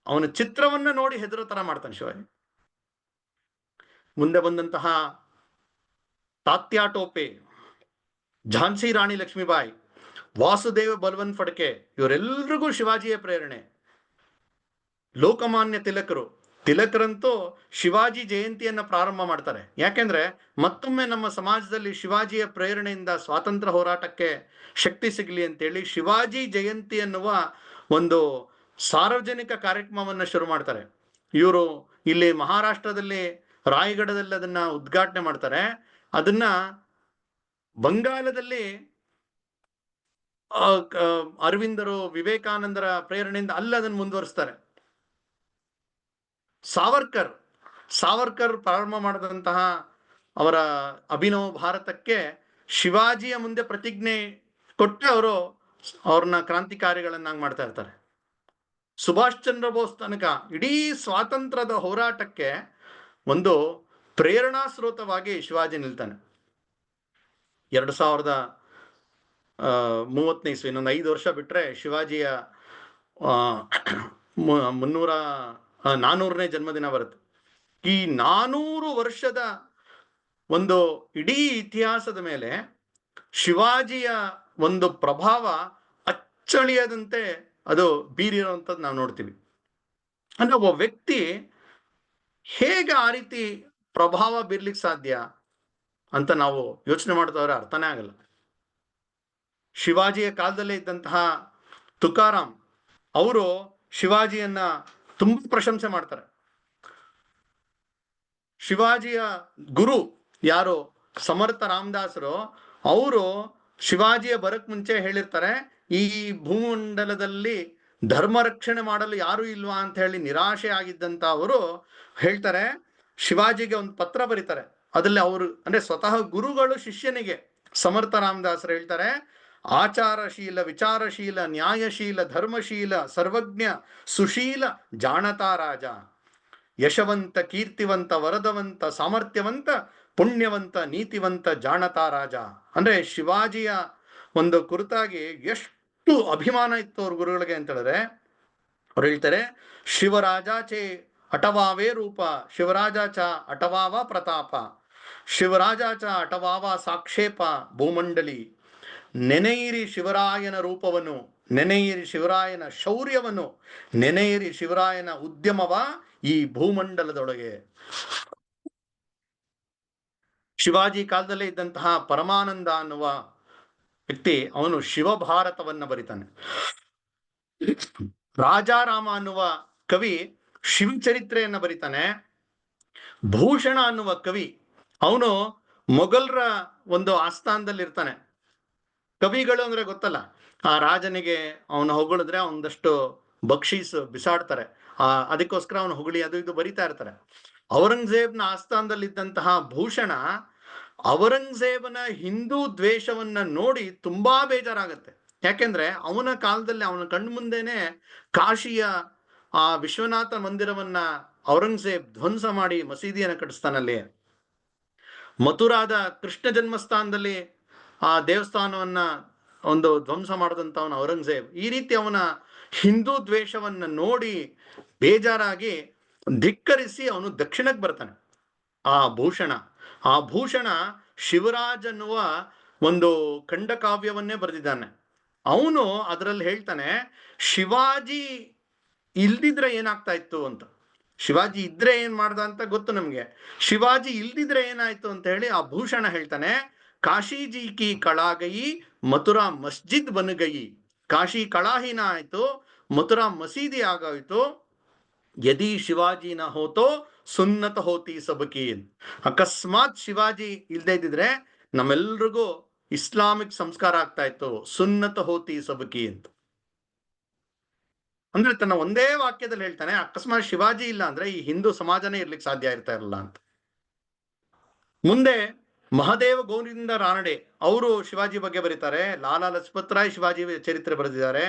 ಅವನ ಚಿತ್ರವನ್ನ ನೋಡಿ ಹೆದರೋ ತರ ಮಾಡ್ತಾನೆ ಶಿವಾಜಿ. ಮುಂದೆ ಬಂದಂತಹ ತಾತ್ಯಾ ಟೋಪೆ, ಝಾನ್ಸಿ ರಾಣಿ ಲಕ್ಷ್ಮೀಬಾಯಿ, ವಾಸುದೇವ ಬಲವನ್ ಫಡ್ಕೆ, ಇವರೆಲ್ರಿಗೂ ಶಿವಾಜಿಯ ಪ್ರೇರಣೆ. ಲೋಕಮಾನ್ಯ ತಿಲಕರಂತೂ ಶಿವಾಜಿ ಜಯಂತಿಯನ್ನ ಪ್ರಾರಂಭ ಮಾಡ್ತಾರೆ. ಯಾಕೆಂದ್ರೆ ಮತ್ತೊಮ್ಮೆ ನಮ್ಮ ಸಮಾಜದಲ್ಲಿ ಶಿವಾಜಿಯ ಪ್ರೇರಣೆಯಿಂದ ಸ್ವಾತಂತ್ರ್ಯ ಹೋರಾಟಕ್ಕೆ ಶಕ್ತಿ ಸಿಗಲಿ ಅಂತೇಳಿ ಶಿವಾಜಿ ಜಯಂತಿ ಎನ್ನುವ ಒಂದು ಸಾರ್ವಜನಿಕ ಕಾರ್ಯಕ್ರಮವನ್ನು ಶುರು ಮಾಡ್ತಾರೆ. ಇವರು ಇಲ್ಲಿ ಮಹಾರಾಷ್ಟ್ರದಲ್ಲಿ ರಾಯಗಢದಲ್ಲಿ ಅದನ್ನ ಉದ್ಘಾಟನೆ ಮಾಡ್ತಾರೆ. ಅದನ್ನ ಬಂಗಾಳದಲ್ಲಿ ಅರವಿಂದರು, ವಿವೇಕಾನಂದರ ಪ್ರೇರಣೆಯಿಂದ ಅಲ್ಲಿ ಅದನ್ನು ಮುಂದುವರಿಸ್ತಾರೆ. ಸಾವರ್ಕರ್ ಪ್ರಾರಂಭ ಮಾಡಿದಂತಹ ಅವರ ಅಭಿನವ ಭಾರತಕ್ಕೆ ಶಿವಾಜಿಯ ಮುಂದೆ ಪ್ರತಿಜ್ಞೆ ಕೊಟ್ಟು ಅವ್ರನ್ನ ಕ್ರಾಂತಿಕಾರಿಗಳನ್ನಾಗಿ ಮಾಡ್ತಾ ಇರ್ತಾರೆ. ಸುಭಾಷ್ ಚಂದ್ರ ಬೋಸ್ ತನಕ ಇಡೀ ಸ್ವಾತಂತ್ರ್ಯದ ಹೋರಾಟಕ್ಕೆ ಒಂದು ಪ್ರೇರಣಾ ಸ್ರೋತವಾಗಿ ಶಿವಾಜಿ ನಿಲ್ತಾನೆ. 2030 ಇಸ್ವಿ, ಇನ್ನೊಂದು 5 ವರ್ಷ ಬಿಟ್ರೆ ಶಿವಾಜಿಯ 400ನೇ ಜನ್ಮದಿನ ಬರುತ್ತೆ. ಈ 400 ವರ್ಷದ ಒಂದು ಇಡೀ ಇತಿಹಾಸದ ಮೇಲೆ ಶಿವಾಜಿಯ ಒಂದು ಪ್ರಭಾವ ಅಚ್ಚಳಿಯದಂತೆ ಅದು ಬೀರಿರುವಂಥದ್ದು ನಾವು ನೋಡ್ತೀವಿ. ಅಂದ್ರೆ ಒಬ್ಬ ವ್ಯಕ್ತಿ ಹೇಗೆ ಆ ರೀತಿ ಪ್ರಭಾವ ಬೀರ್ಲಿಕ್ಕೆ ಸಾಧ್ಯ ಅಂತ ನಾವು ಯೋಚನೆ ಮಾಡ್ತವ್ರೆ ಅರ್ಥನೇ ಆಗಲ್ಲ. ಶಿವಾಜಿಯ ಕಾಲದಲ್ಲೇ ಇದ್ದಂತಹ ತುಕಾರಾಮ್ ಅವರು ಶಿವಾಜಿಯನ್ನ ತುಂಬಾ ಪ್ರಶಂಸೆ ಮಾಡ್ತಾರೆ. ಶಿವಾಜಿಯ ಗುರು ಯಾರು ಸಮರ್ಥ ರಾಮದಾಸರು, ಅವರು ಶಿವಾಜಿಯ ಬರಕ್ ಮುಂಚೆ ಹೇಳಿರ್ತಾರೆ, ಈ ಭೂಮಂಡಲದಲ್ಲಿ ಧರ್ಮ ರಕ್ಷಣೆ ಮಾಡಲು ಯಾರು ಇಲ್ವಾ ಅಂತ ಹೇಳಿ ನಿರಾಶೆ ಆಗಿದ್ದಂತ ಅವರು ಹೇಳ್ತಾರೆ, ಶಿವಾಜಿಗೆ ಒಂದು ಪತ್ರ ಬರೀತಾರೆ. ಅದರಲ್ಲಿ ಅವರು ಅಂದ್ರೆ ಸ್ವತಃ ಗುರುಗಳು ಶಿಷ್ಯನಿಗೆ ಸಮರ್ಥ ರಾಮದಾಸರು ಹೇಳ್ತಾರೆ, ಆಚಾರಶೀಲ, ವಿಚಾರಶೀಲ, ನ್ಯಾಯಶೀಲ, ಧರ್ಮಶೀಲ, ಸರ್ವಜ್ಞ, ಸುಶೀಲ, ಜಾಣತಾ ರಾಜ, ಯಶವಂತ, ಕೀರ್ತಿವಂತ, ವರದವಂತ, ಸಾಮರ್ಥ್ಯವಂತ, ಪುಣ್ಯವಂತ, ನೀತಿವಂತ, ಜಾಣತಾ ರಾಜ. ಅಂದ್ರೆ ಶಿವಾಜಿಯ ಒಂದು ಕುರಿತಾಗಿ ಎಷ್ಟು ಅಭಿಮಾನ ಇತ್ತು ಅವ್ರ ಗುರುಗಳಿಗೆ ಅಂತ ಹೇಳಿದ್ರೆ, ಅವ್ರು ಹೇಳ್ತಾರೆ, ಶಿವರಾಜಾಚೆ ಅಟವಾವೇ ರೂಪ, ಶಿವರಾಜಾಚ ಅಟವಾವ ಪ್ರತಾಪ, ಶಿವರಾಜಾಚ ಅಟವಾವ ಸಾಕ್ಷೇಪ ಭೂಮಂಡಲಿ, ನೆನೆಯಿರಿ ಶಿವರಾಯನ ರೂಪವನ್ನು, ನೆನೆಯಿರಿ ಶಿವರಾಯನ ಶೌರ್ಯವನ್ನು, ನೆನೆಯಿರಿ ಶಿವರಾಯನ ಉದ್ಯಮವ ಈ ಭೂಮಂಡಲದೊಳಗೆ. ಶಿವಾಜಿ ಕಾಲದಲ್ಲೇ ಇದ್ದಂತಹ ಪರಮಾನಂದ ಅನ್ನುವ ವ್ಯಕ್ತಿ ಅವನು ಶಿವಭಾರತವನ್ನ ಬರಿತಾನೆ. ರಾಜಾರಾಮ ಅನ್ನುವ ಕವಿ ಶಿವಚರಿತ್ರೆಯನ್ನ ಬರಿತಾನೆ. ಭೂಷಣ ಅನ್ನುವ ಕವಿ ಅವನು ಮೊಘಲರ ಒಂದು ಆಸ್ಥಾನದಲ್ಲಿ ಇರ್ತಾನೆ. ಕವಿಗಳು ಅಂದ್ರೆ ಗೊತ್ತಲ್ಲ, ಆ ರಾಜನಿಗೆ ಅವನು ಹೊಗಳಿದ್ರೆ ಒಂದಷ್ಟು ಬಕ್ಷೀಸ್ ಬಿಸಾಡ್ತಾರೆ, ಅದಕ್ಕೋಸ್ಕರ ಅವನು ಹೊಗಳಿ ಅದು ಇದು ಬರಿತಾ ಇರ್ತಾರೆ. ಔರಂಗಜೇಬ್ನ ಆಸ್ಥಾನದಲ್ಲಿದ್ದಂತಹ ಭೂಷಣ ಔರಂಗಜೇಬನ ಹಿಂದೂ ದ್ವೇಷವನ್ನ ನೋಡಿ ತುಂಬಾ ಬೇಜಾರಾಗತ್ತೆ. ಯಾಕೆಂದ್ರೆ ಅವನ ಕಾಲದಲ್ಲಿ ಅವನ ಕಣ್ಣು ಮುಂದೆನೆ ಕಾಶಿಯ ಆ ವಿಶ್ವನಾಥ ಮಂದಿರವನ್ನ ಔರಂಗಜೇಬ್ ಧ್ವಂಸ ಮಾಡಿ ಮಸೀದಿಯನ್ನು ಕಟ್ಟಿಸ್ತಾನಲ್ಲಿ. ಮಥುರಾದ ಕೃಷ್ಣ ಜನ್ಮಸ್ಥಾನದಲ್ಲಿ ಆ ದೇವಸ್ಥಾನವನ್ನ ಒಂದು ಧ್ವಂಸ ಮಾಡಿದಂಥವನ ಔರಂಗಜೇಬ್. ಈ ರೀತಿ ಅವನ ಹಿಂದೂ ದ್ವೇಷವನ್ನ ನೋಡಿ ಬೇಜಾರಾಗಿ ಧಿಕ್ಕರಿಸಿ ಅವನು ದಕ್ಷಿಣಕ್ಕೆ ಬರ್ತಾನೆ. ಆ ಭೂಷಣ ಶಿವರಾಜ್ ಅನ್ನುವ ಒಂದು ಖಂಡಕಾವ್ಯವನ್ನೇ ಬರೆದಿದ್ದಾನೆ. ಅವನು ಅದರಲ್ಲಿ ಹೇಳ್ತಾನೆ, ಶಿವಾಜಿ ಇಲ್ದಿದ್ರೆ ಏನಾಗ್ತಾ ಇತ್ತು ಅಂತ. ಶಿವಾಜಿ ಇದ್ರೆ ಏನ್ ಮಾಡ್ದ ಅಂತ ಗೊತ್ತು ನಮ್ಗೆ, ಶಿವಾಜಿ ಇಲ್ದಿದ್ರೆ ಏನಾಯ್ತು ಅಂತ ಹೇಳಿ ಆ ಭೂಷಣ ಹೇಳ್ತಾನೆ, ಕಾಶಿಜಿ ಕಿ ಕಳಾಗಯಿ ಮಥುರಾ ಮಸ್ಜಿದ್ ಬನ್ಗಯಿ. ಕಾಶಿ ಕಳಾಹಿನ ಆಯ್ತು, ಮಥುರಾ ಮಸೀದಿ ಆಗೋಯ್ತು. ಯದಿ ಶಿವಾಜಿ ನ ಹೋತೋ ಸುನ್ನತ ಹೋತಿ ಸಬಕಿ. ಅಕಸ್ಮಾತ್ ಶಿವಾಜಿ ಇಲ್ದೇ ಇದ್ದಿದ್ರೆ ನಮ್ಮೆಲ್ರಿಗೂ ಇಸ್ಲಾಮಿಕ್ ಸಂಸ್ಕಾರ ಆಗ್ತಾ ಇತ್ತು, ಸುನ್ನತ ಹೋತಿ ಸಬಕಿ ಅಂತ. ಅಂದ್ರೆ ತನ್ನ ಒಂದೇ ವಾಕ್ಯದಲ್ಲಿ ಹೇಳ್ತಾನೆ, ಅಕಸ್ಮಾತ್ ಶಿವಾಜಿ ಇಲ್ಲ ಅಂದ್ರೆ ಈ ಹಿಂದೂ ಸಮಾಜನೇ ಇರ್ಲಿಕ್ಕೆ ಸಾಧ್ಯ ಇರ್ತಾ ಇರಲ್ಲ ಅಂತ. ಮುಂದೆ ಮಹದೇವ ಗೋವಿಂದ ರಾನಡೆ ಅವರು ಶಿವಾಜಿ ಬಗ್ಗೆ ಬರೀತಾರೆ. ಲಾಲಾ ಲಜಪತ್ ರಾಯ್ ಶಿವಾಜಿ ಚರಿತ್ರೆ ಬರೆದಿದ್ದಾರೆ.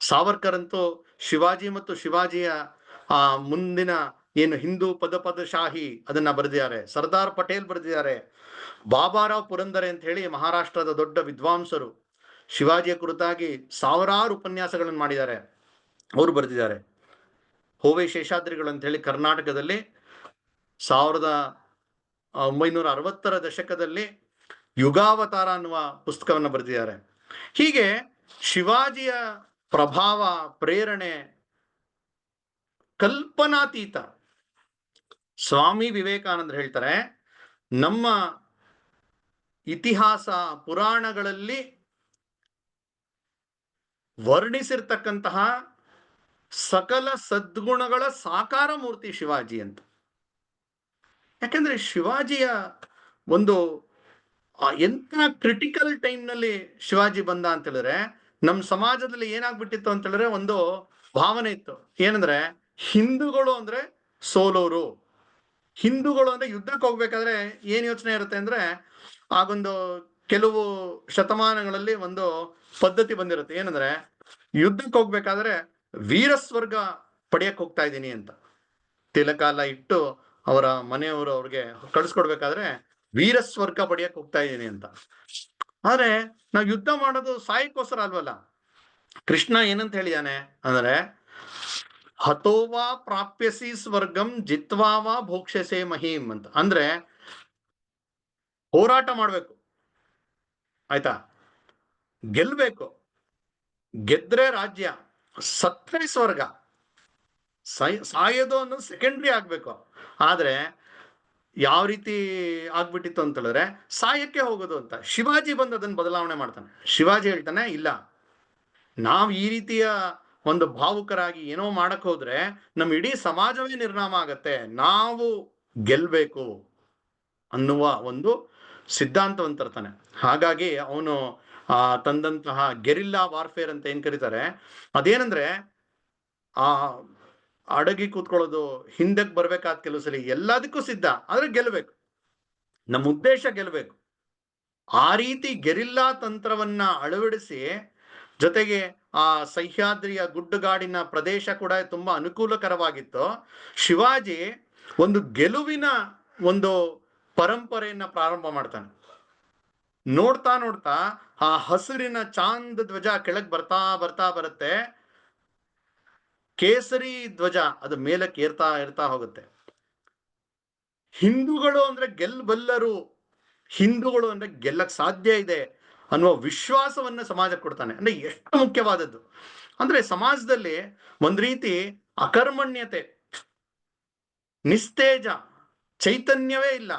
ಸಾವರ್ಕರ್ ಅಂತೂ ಶಿವಾಜಿ ಮತ್ತು ಶಿವಾಜಿಯ ಮುಂದಿನ ಏನು ಹಿಂದೂ ಪದಶಾಹಿ ಅದನ್ನ ಬರೆದಿದ್ದಾರೆ. ಸರ್ದಾರ್ ಪಟೇಲ್ ಬರೆದಿದ್ದಾರೆ. ಬಾಬಾರಾವ್ ಪುರಂದರೆ ಅಂತ ಹೇಳಿ ಮಹಾರಾಷ್ಟ್ರದ ದೊಡ್ಡ ವಿದ್ವಾಂಸರು ಶಿವಾಜಿಯ ಕುರಿತಾಗಿ ಸಾವಿರಾರು ಉಪನ್ಯಾಸಗಳನ್ನು ಮಾಡಿದ್ದಾರೆ, ಅವರು ಬರೆದಿದ್ದಾರೆ. ಹೋವೆ ಶೇಷಾದ್ರಿಗಳು ಅಂತ ಹೇಳಿ ಕರ್ನಾಟಕದಲ್ಲಿ 1960ರ ದಶಕದಲ್ಲಿ ಯುಗಾವತಾರ ಅನ್ನುವ ಪುಸ್ತಕವನ್ನು ಬರೆದಿದ್ದಾರೆ. ಹೀಗೆ ಶಿವಾಜಿಯ ಪ್ರಭಾವ, ಪ್ರೇರಣೆ ಕಲ್ಪನಾತೀತ. ಸ್ವಾಮಿ ವಿವೇಕಾನಂದರು ಹೇಳ್ತಾರೆ, ನಮ್ಮ ಇತಿಹಾಸ ಪುರಾಣಗಳಲ್ಲಿ ವರ್ಣಿಸಿರ್ತಕ್ಕಂತಹ ಸಕಲ ಸದ್ಗುಣಗಳ ಸಾಕಾರ ಮೂರ್ತಿ ಶಿವಾಜಿ ಅಂತ. ಯಾಕಂದ್ರೆ ಶಿವಾಜಿಯ ಒಂದು ಎಂತ ಕ್ರಿಟಿಕಲ್ ಟೈಮ್ನಲ್ಲಿ ಶಿವಾಜಿ ಬಂದ ಅಂತ ಹೇಳಿದ್ರೆ, ನಮ್ಮ ಸಮಾಜದಲ್ಲಿ ಏನಾಗ್ಬಿಟ್ಟಿತ್ತು ಅಂತ ಹೇಳಿದ್ರೆ, ಒಂದು ಭಾವನೆ ಇತ್ತು ಏನಂದ್ರೆ, ಹಿಂದೂಗಳು ಅಂದ್ರೆ ಸೋಲೋರು, ಹಿಂದೂಗಳು ಅಂದ್ರೆ ಯುದ್ಧಕ್ಕೆ ಹೋಗ್ಬೇಕಾದ್ರೆ ಏನ್ ಯೋಚನೆ ಇರುತ್ತೆ ಅಂದ್ರೆ, ಆಗೊಂದು ಕೆಲವು ಶತಮಾನಗಳಲ್ಲಿ ಒಂದು ಪದ್ಧತಿ ಬಂದಿರುತ್ತೆ ಏನಂದ್ರೆ, ಯುದ್ಧಕ್ಕೆ ಹೋಗ್ಬೇಕಾದ್ರೆ ವೀರಸ್ವರ್ಗ ಪಡೆಯಕ್ಕೆ ಹೋಗ್ತಾ ಇದ್ದೀನಿ ಅಂತ ತಿಲಕ ಎಲ್ಲ ಇಟ್ಟು ಅವರ ಮನೆಯವರು ಅವ್ರಿಗೆ ಕಳಿಸ್ಕೊಡ್ಬೇಕಾದ್ರೆ ವೀರಸ್ವರ್ಗ ಪಡೆಯಕ್ಕೆ ಹೋಗ್ತಾ ಇದ್ದೀನಿ ಅಂತ. ಆದ್ರೆ ನಾವು ಯುದ್ಧ ಮಾಡೋದು ಸಾಯಕ್ಕೋಸ್ಕರ ಅಲ್ವಲ್ಲ. ಕೃಷ್ಣ ಏನಂತ ಹೇಳಿದಾನೆ ಅಂದ್ರೆ, ಹತೋವಾ ಪ್ರಾಪ್ಯಸಿ ಸ್ವರ್ಗಂ ಜಿತ್ವಾವಾ ಭೋಕ್ಷಸೆ ಮಹೀಂ ಅಂತ. ಅಂದ್ರೆ ಹೋರಾಟ ಮಾಡ್ಬೇಕು, ಆಯ್ತಾ, ಗೆಲ್ಬೇಕು, ಗೆದ್ರೆ ರಾಜ್ಯ, ಸತ್ರೆ ಸ್ವರ್ಗ. ಸಾಯೋದು ಅನ್ನೋದು ಸೆಕೆಂಡ್ರಿ ಆಗ್ಬೇಕು. ಆದ್ರೆ ಯಾವ ರೀತಿ ಆಗ್ಬಿಟ್ಟಿತ್ತು ಅಂತ ಹೇಳಿದ್ರೆ, ಸಾಯಕ್ಕೆ ಹೋಗೋದು ಅಂತ. ಶಿವಾಜಿ ಬಂದು ಅದನ್ನು ಬದಲಾವಣೆ ಮಾಡ್ತಾನೆ. ಶಿವಾಜಿ ಹೇಳ್ತಾನೆ, ಇಲ್ಲ, ನಾವು ಈ ರೀತಿಯ ಒಂದು ಭಾವುಕರಾಗಿ ಏನೋ ಮಾಡಕ್ ಹೋದ್ರೆ ನಮ್ಮ ಇಡೀ ಸಮಾಜವೇ ನಿರ್ನಾಮ ಆಗತ್ತೆ, ನಾವು ಗೆಲ್ಬೇಕು ಅನ್ನುವ ಒಂದು ಸಿದ್ಧಾಂತವನ್ನು ತರ್ತಾನೆ. ಹಾಗಾಗಿ ಅವನು ತಂದಂತಹ ಗೆರಿಲ್ಲಾ ವಾರ್ಫೇರ್ ಅಂತ ಏನ್ ಕರೀತಾರೆ, ಅದೇನಂದ್ರೆ ಆ ಅಡಗಿ ಕೂತ್ಕೊಳ್ಳೋದು, ಹಿಂದಕ್ಕೆ ಬರ್ಬೇಕಾದ ಕೆಲವು ಸಲ ಎಲ್ಲದಕ್ಕೂ ಸಿದ್ಧ, ಆದ್ರೆ ಗೆಲ್ಬೇಕು, ನಮ್ಮ ಉದ್ದೇಶ ಗೆಲ್ಬೇಕು. ಆ ರೀತಿ ಗೆರಿಲ್ಲಾ ತಂತ್ರವನ್ನ ಅಳವಡಿಸಿ, ಜೊತೆಗೆ ಆ ಸಹ್ಯಾದ್ರಿಯ ಗುಡ್ಡುಗಾಡಿನ ಪ್ರದೇಶ ಕೂಡ ತುಂಬಾ ಅನುಕೂಲಕರವಾಗಿತ್ತು. ಶಿವಾಜಿ ಒಂದು ಗೆಲುವಿನ ಒಂದು ಪರಂಪರೆಯನ್ನ ಪ್ರಾರಂಭ ಮಾಡ್ತಾನೆ. ನೋಡ್ತಾ ನೋಡ್ತಾ ಆ ಹಸಿರಿನ ಚಾಂದ್ ಧ್ವಜ ಕೆಳಗೆ ಬರ್ತಾ ಬರ್ತಾ ಬರುತ್ತೆ, ಕೇಸರಿ ಧ್ವಜ ಅದು ಮೇಲಕ್ಕೆ ಏರ್ತಾ ಹೋಗುತ್ತೆ. ಹಿಂದೂಗಳು ಅಂದ್ರೆ ಗೆಲ್ಲಬಲ್ಲರು, ಹಿಂದೂಗಳು ಅಂದ್ರೆ ಗೆಲ್ಲಕ್ ಸಾಧ್ಯ ಇದೆ ಅನ್ನುವ ವಿಶ್ವಾಸವನ್ನ ಸಮಾಜಕ್ಕೆ ಕೊಡ್ತಾನೆ. ಅಂದ್ರೆ ಎಷ್ಟು ಮುಖ್ಯವಾದದ್ದು ಅಂದ್ರೆ, ಸಮಾಜದಲ್ಲಿ ಒಂದ್ ರೀತಿ ಅಕರ್ಮಣ್ಯತೆ, ನಿಸ್ತೇಜ, ಚೈತನ್ಯವೇ ಇಲ್ಲ,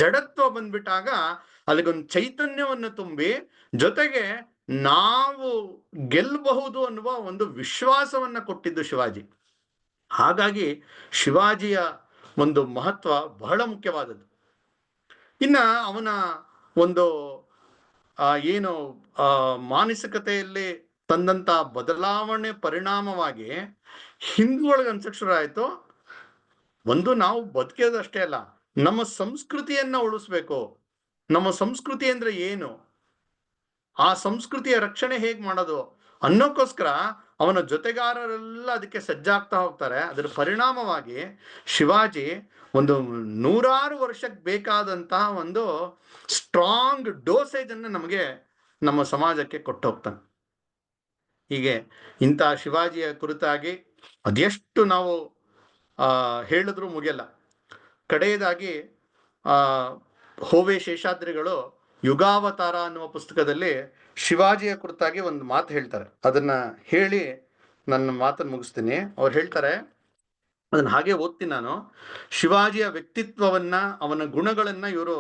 ಜಡತ್ವ ಬಂದ್ಬಿಟ್ಟಾಗ ಅಲ್ಲಿಗೊಂದು ಚೈತನ್ಯವನ್ನು ತುಂಬಿ, ಜೊತೆಗೆ ನಾವು ಗೆಲ್ಲಬಹುದು ಅನ್ನುವ ಒಂದು ವಿಶ್ವಾಸವನ್ನ ಕೊಟ್ಟಿದ್ದು ಶಿವಾಜಿ. ಹಾಗಾಗಿ ಶಿವಾಜಿಯ ಒಂದು ಮಹತ್ವ ಬಹಳ ಮುಖ್ಯವಾದದ್ದು. ಇನ್ನ ಅವನ ಒಂದು ಏನು ಮಾನಸಿಕತೆಯಲ್ಲಿ ತಂದಂತ ಬದಲಾವಣೆ ಪರಿಣಾಮವಾಗಿ ಹಿಂದೂಗಳಿಗೆ ಅನ್ಸಕ್ ಶುರು ಆಯ್ತು, ಒಂದು ನಾವು ಬದುಕೋದಷ್ಟೇ ಅಲ್ಲ, ನಮ್ಮ ಸಂಸ್ಕೃತಿಯನ್ನ ಉಳಿಸ್ಬೇಕು. ನಮ್ಮ ಸಂಸ್ಕೃತಿ ಅಂದ್ರೆ ಏನು, ಆ ಸಂಸ್ಕೃತಿಯ ರಕ್ಷಣೆ ಹೇಗ್ ಮಾಡೋದು ಅನ್ನೋಕ್ಕೋಸ್ಕರ ಅವನ ಜೊತೆಗಾರರೆಲ್ಲ ಅದಕ್ಕೆ ಸಜ್ಜಾಗ್ತಾ ಹೋಗ್ತಾರೆ. ಅದರ ಪರಿಣಾಮವಾಗಿ ಶಿವಾಜಿ ಒಂದು 100 ವರ್ಷಕ್ಕೆ ಬೇಕಾದಂತಹ ಒಂದು ಸ್ಟ್ರಾಂಗ್ ಡೋಸೇಜ್ ಅನ್ನು ನಮಗೆ, ನಮ್ಮ ಸಮಾಜಕ್ಕೆ ಕೊಟ್ಟು ಹೋಗ್ತಾನೆ. ಹೀಗೆ ಇಂಥ ಶಿವಾಜಿಯ ಕುರಿತಾಗಿ ಅದೆಷ್ಟು ನಾವು ಹೇಳಿದ್ರು ಮುಗಿಯಲ್ಲ. ಕಡೆಯದಾಗಿ ಹೋವೆ ಶೇಷಾದ್ರಿಗಳು ಯುಗಾವತಾರ ಅನ್ನುವ ಪುಸ್ತಕದಲ್ಲಿ ಶಿವಾಜಿಯ ಕುರಿತಾಗಿ ಒಂದು ಮಾತು ಹೇಳ್ತಾರೆ. ಅದನ್ನ ಹೇಳಿ ನನ್ನ ಮಾತನ್ನು ಮುಗಿಸ್ತೀನಿ. ಅವ್ರು ಹೇಳ್ತಾರೆ, ಅದನ್ನ ಹಾಗೆ ಓದ್ತೀನಿ ನಾನು. ಶಿವಾಜಿಯ ವ್ಯಕ್ತಿತ್ವವನ್ನ, ಅವನ ಗುಣಗಳನ್ನ ಇವರು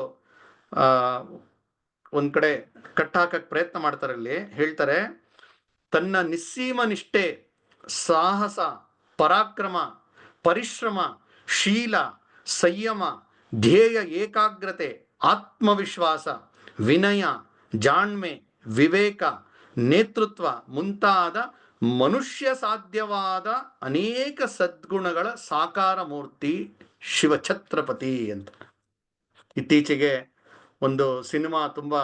ಒಂದ್ ಕಡೆ ಕಟ್ಟಾಕಕ್ ಪ್ರಯತ್ನ ಮಾಡ್ತಾರೆ. ಅಲ್ಲಿ ಹೇಳ್ತಾರೆ, ತನ್ನ ನಿಸ್ಸೀಮ ನಿಷ್ಠೆ, ಸಾಹಸ, ಪರಾಕ್ರಮ, ಪರಿಶ್ರಮ, ಶೀಲ, ಸಂಯಮ, ಧ್ಯೇಯ ಏಕಾಗ್ರತೆ, ಆತ್ಮವಿಶ್ವಾಸ, ವಿನಯ, ಜಾಣ್ಮೆ, ವಿವೇಕ, ನೇತೃತ್ವ ಮುಂತಾದ ಮನುಷ್ಯ ಸಾಧ್ಯವಾದ ಅನೇಕ ಸದ್ಗುಣಗಳ ಸಾಕಾರ ಮೂರ್ತಿ ಶಿವಛತ್ರಪತಿ ಅಂತ. ಇತ್ತೀಚೆಗೆ ಒಂದು ಸಿನಿಮಾ ತುಂಬಾ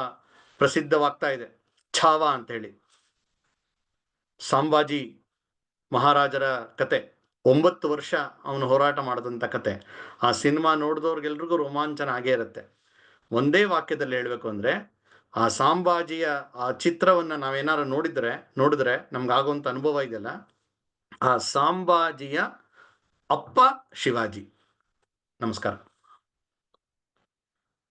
ಪ್ರಸಿದ್ಧವಾಗ್ತಾ ಇದೆ, ಛಾವಾ ಅಂತ ಹೇಳಿ. ಸಂಭಾಜಿ ಮಹಾರಾಜರ ಕತೆ, 9 ವರ್ಷ ಅವನು ಹೋರಾಟ ಮಾಡಿದಂಥ ಕತೆ. ಆ ಸಿನಿಮಾ ನೋಡಿದವ್ರಿಗೆಲ್ರಿಗೂ ರೋಮಾಂಚನ ಆಗೇ ಇರುತ್ತೆ. ಒಂದೇ ವಾಕ್ಯದಲ್ಲಿ ಹೇಳ್ಬೇಕು ಅಂದ್ರೆ, ಆ ಸಂಭಾಜಿಯ ಆ ಚಿತ್ರವನ್ನ ನಾವೇನಾರು ನೋಡಿದ್ರೆ ನಮ್ಗಾಗುವಂತ ಅನುಭವ ಇದೆಯಲ್ಲ, ಆ ಸಂಭಾಜಿಯ ಅಪ್ಪ ಶಿವಾಜಿ. ನಮಸ್ಕಾರ.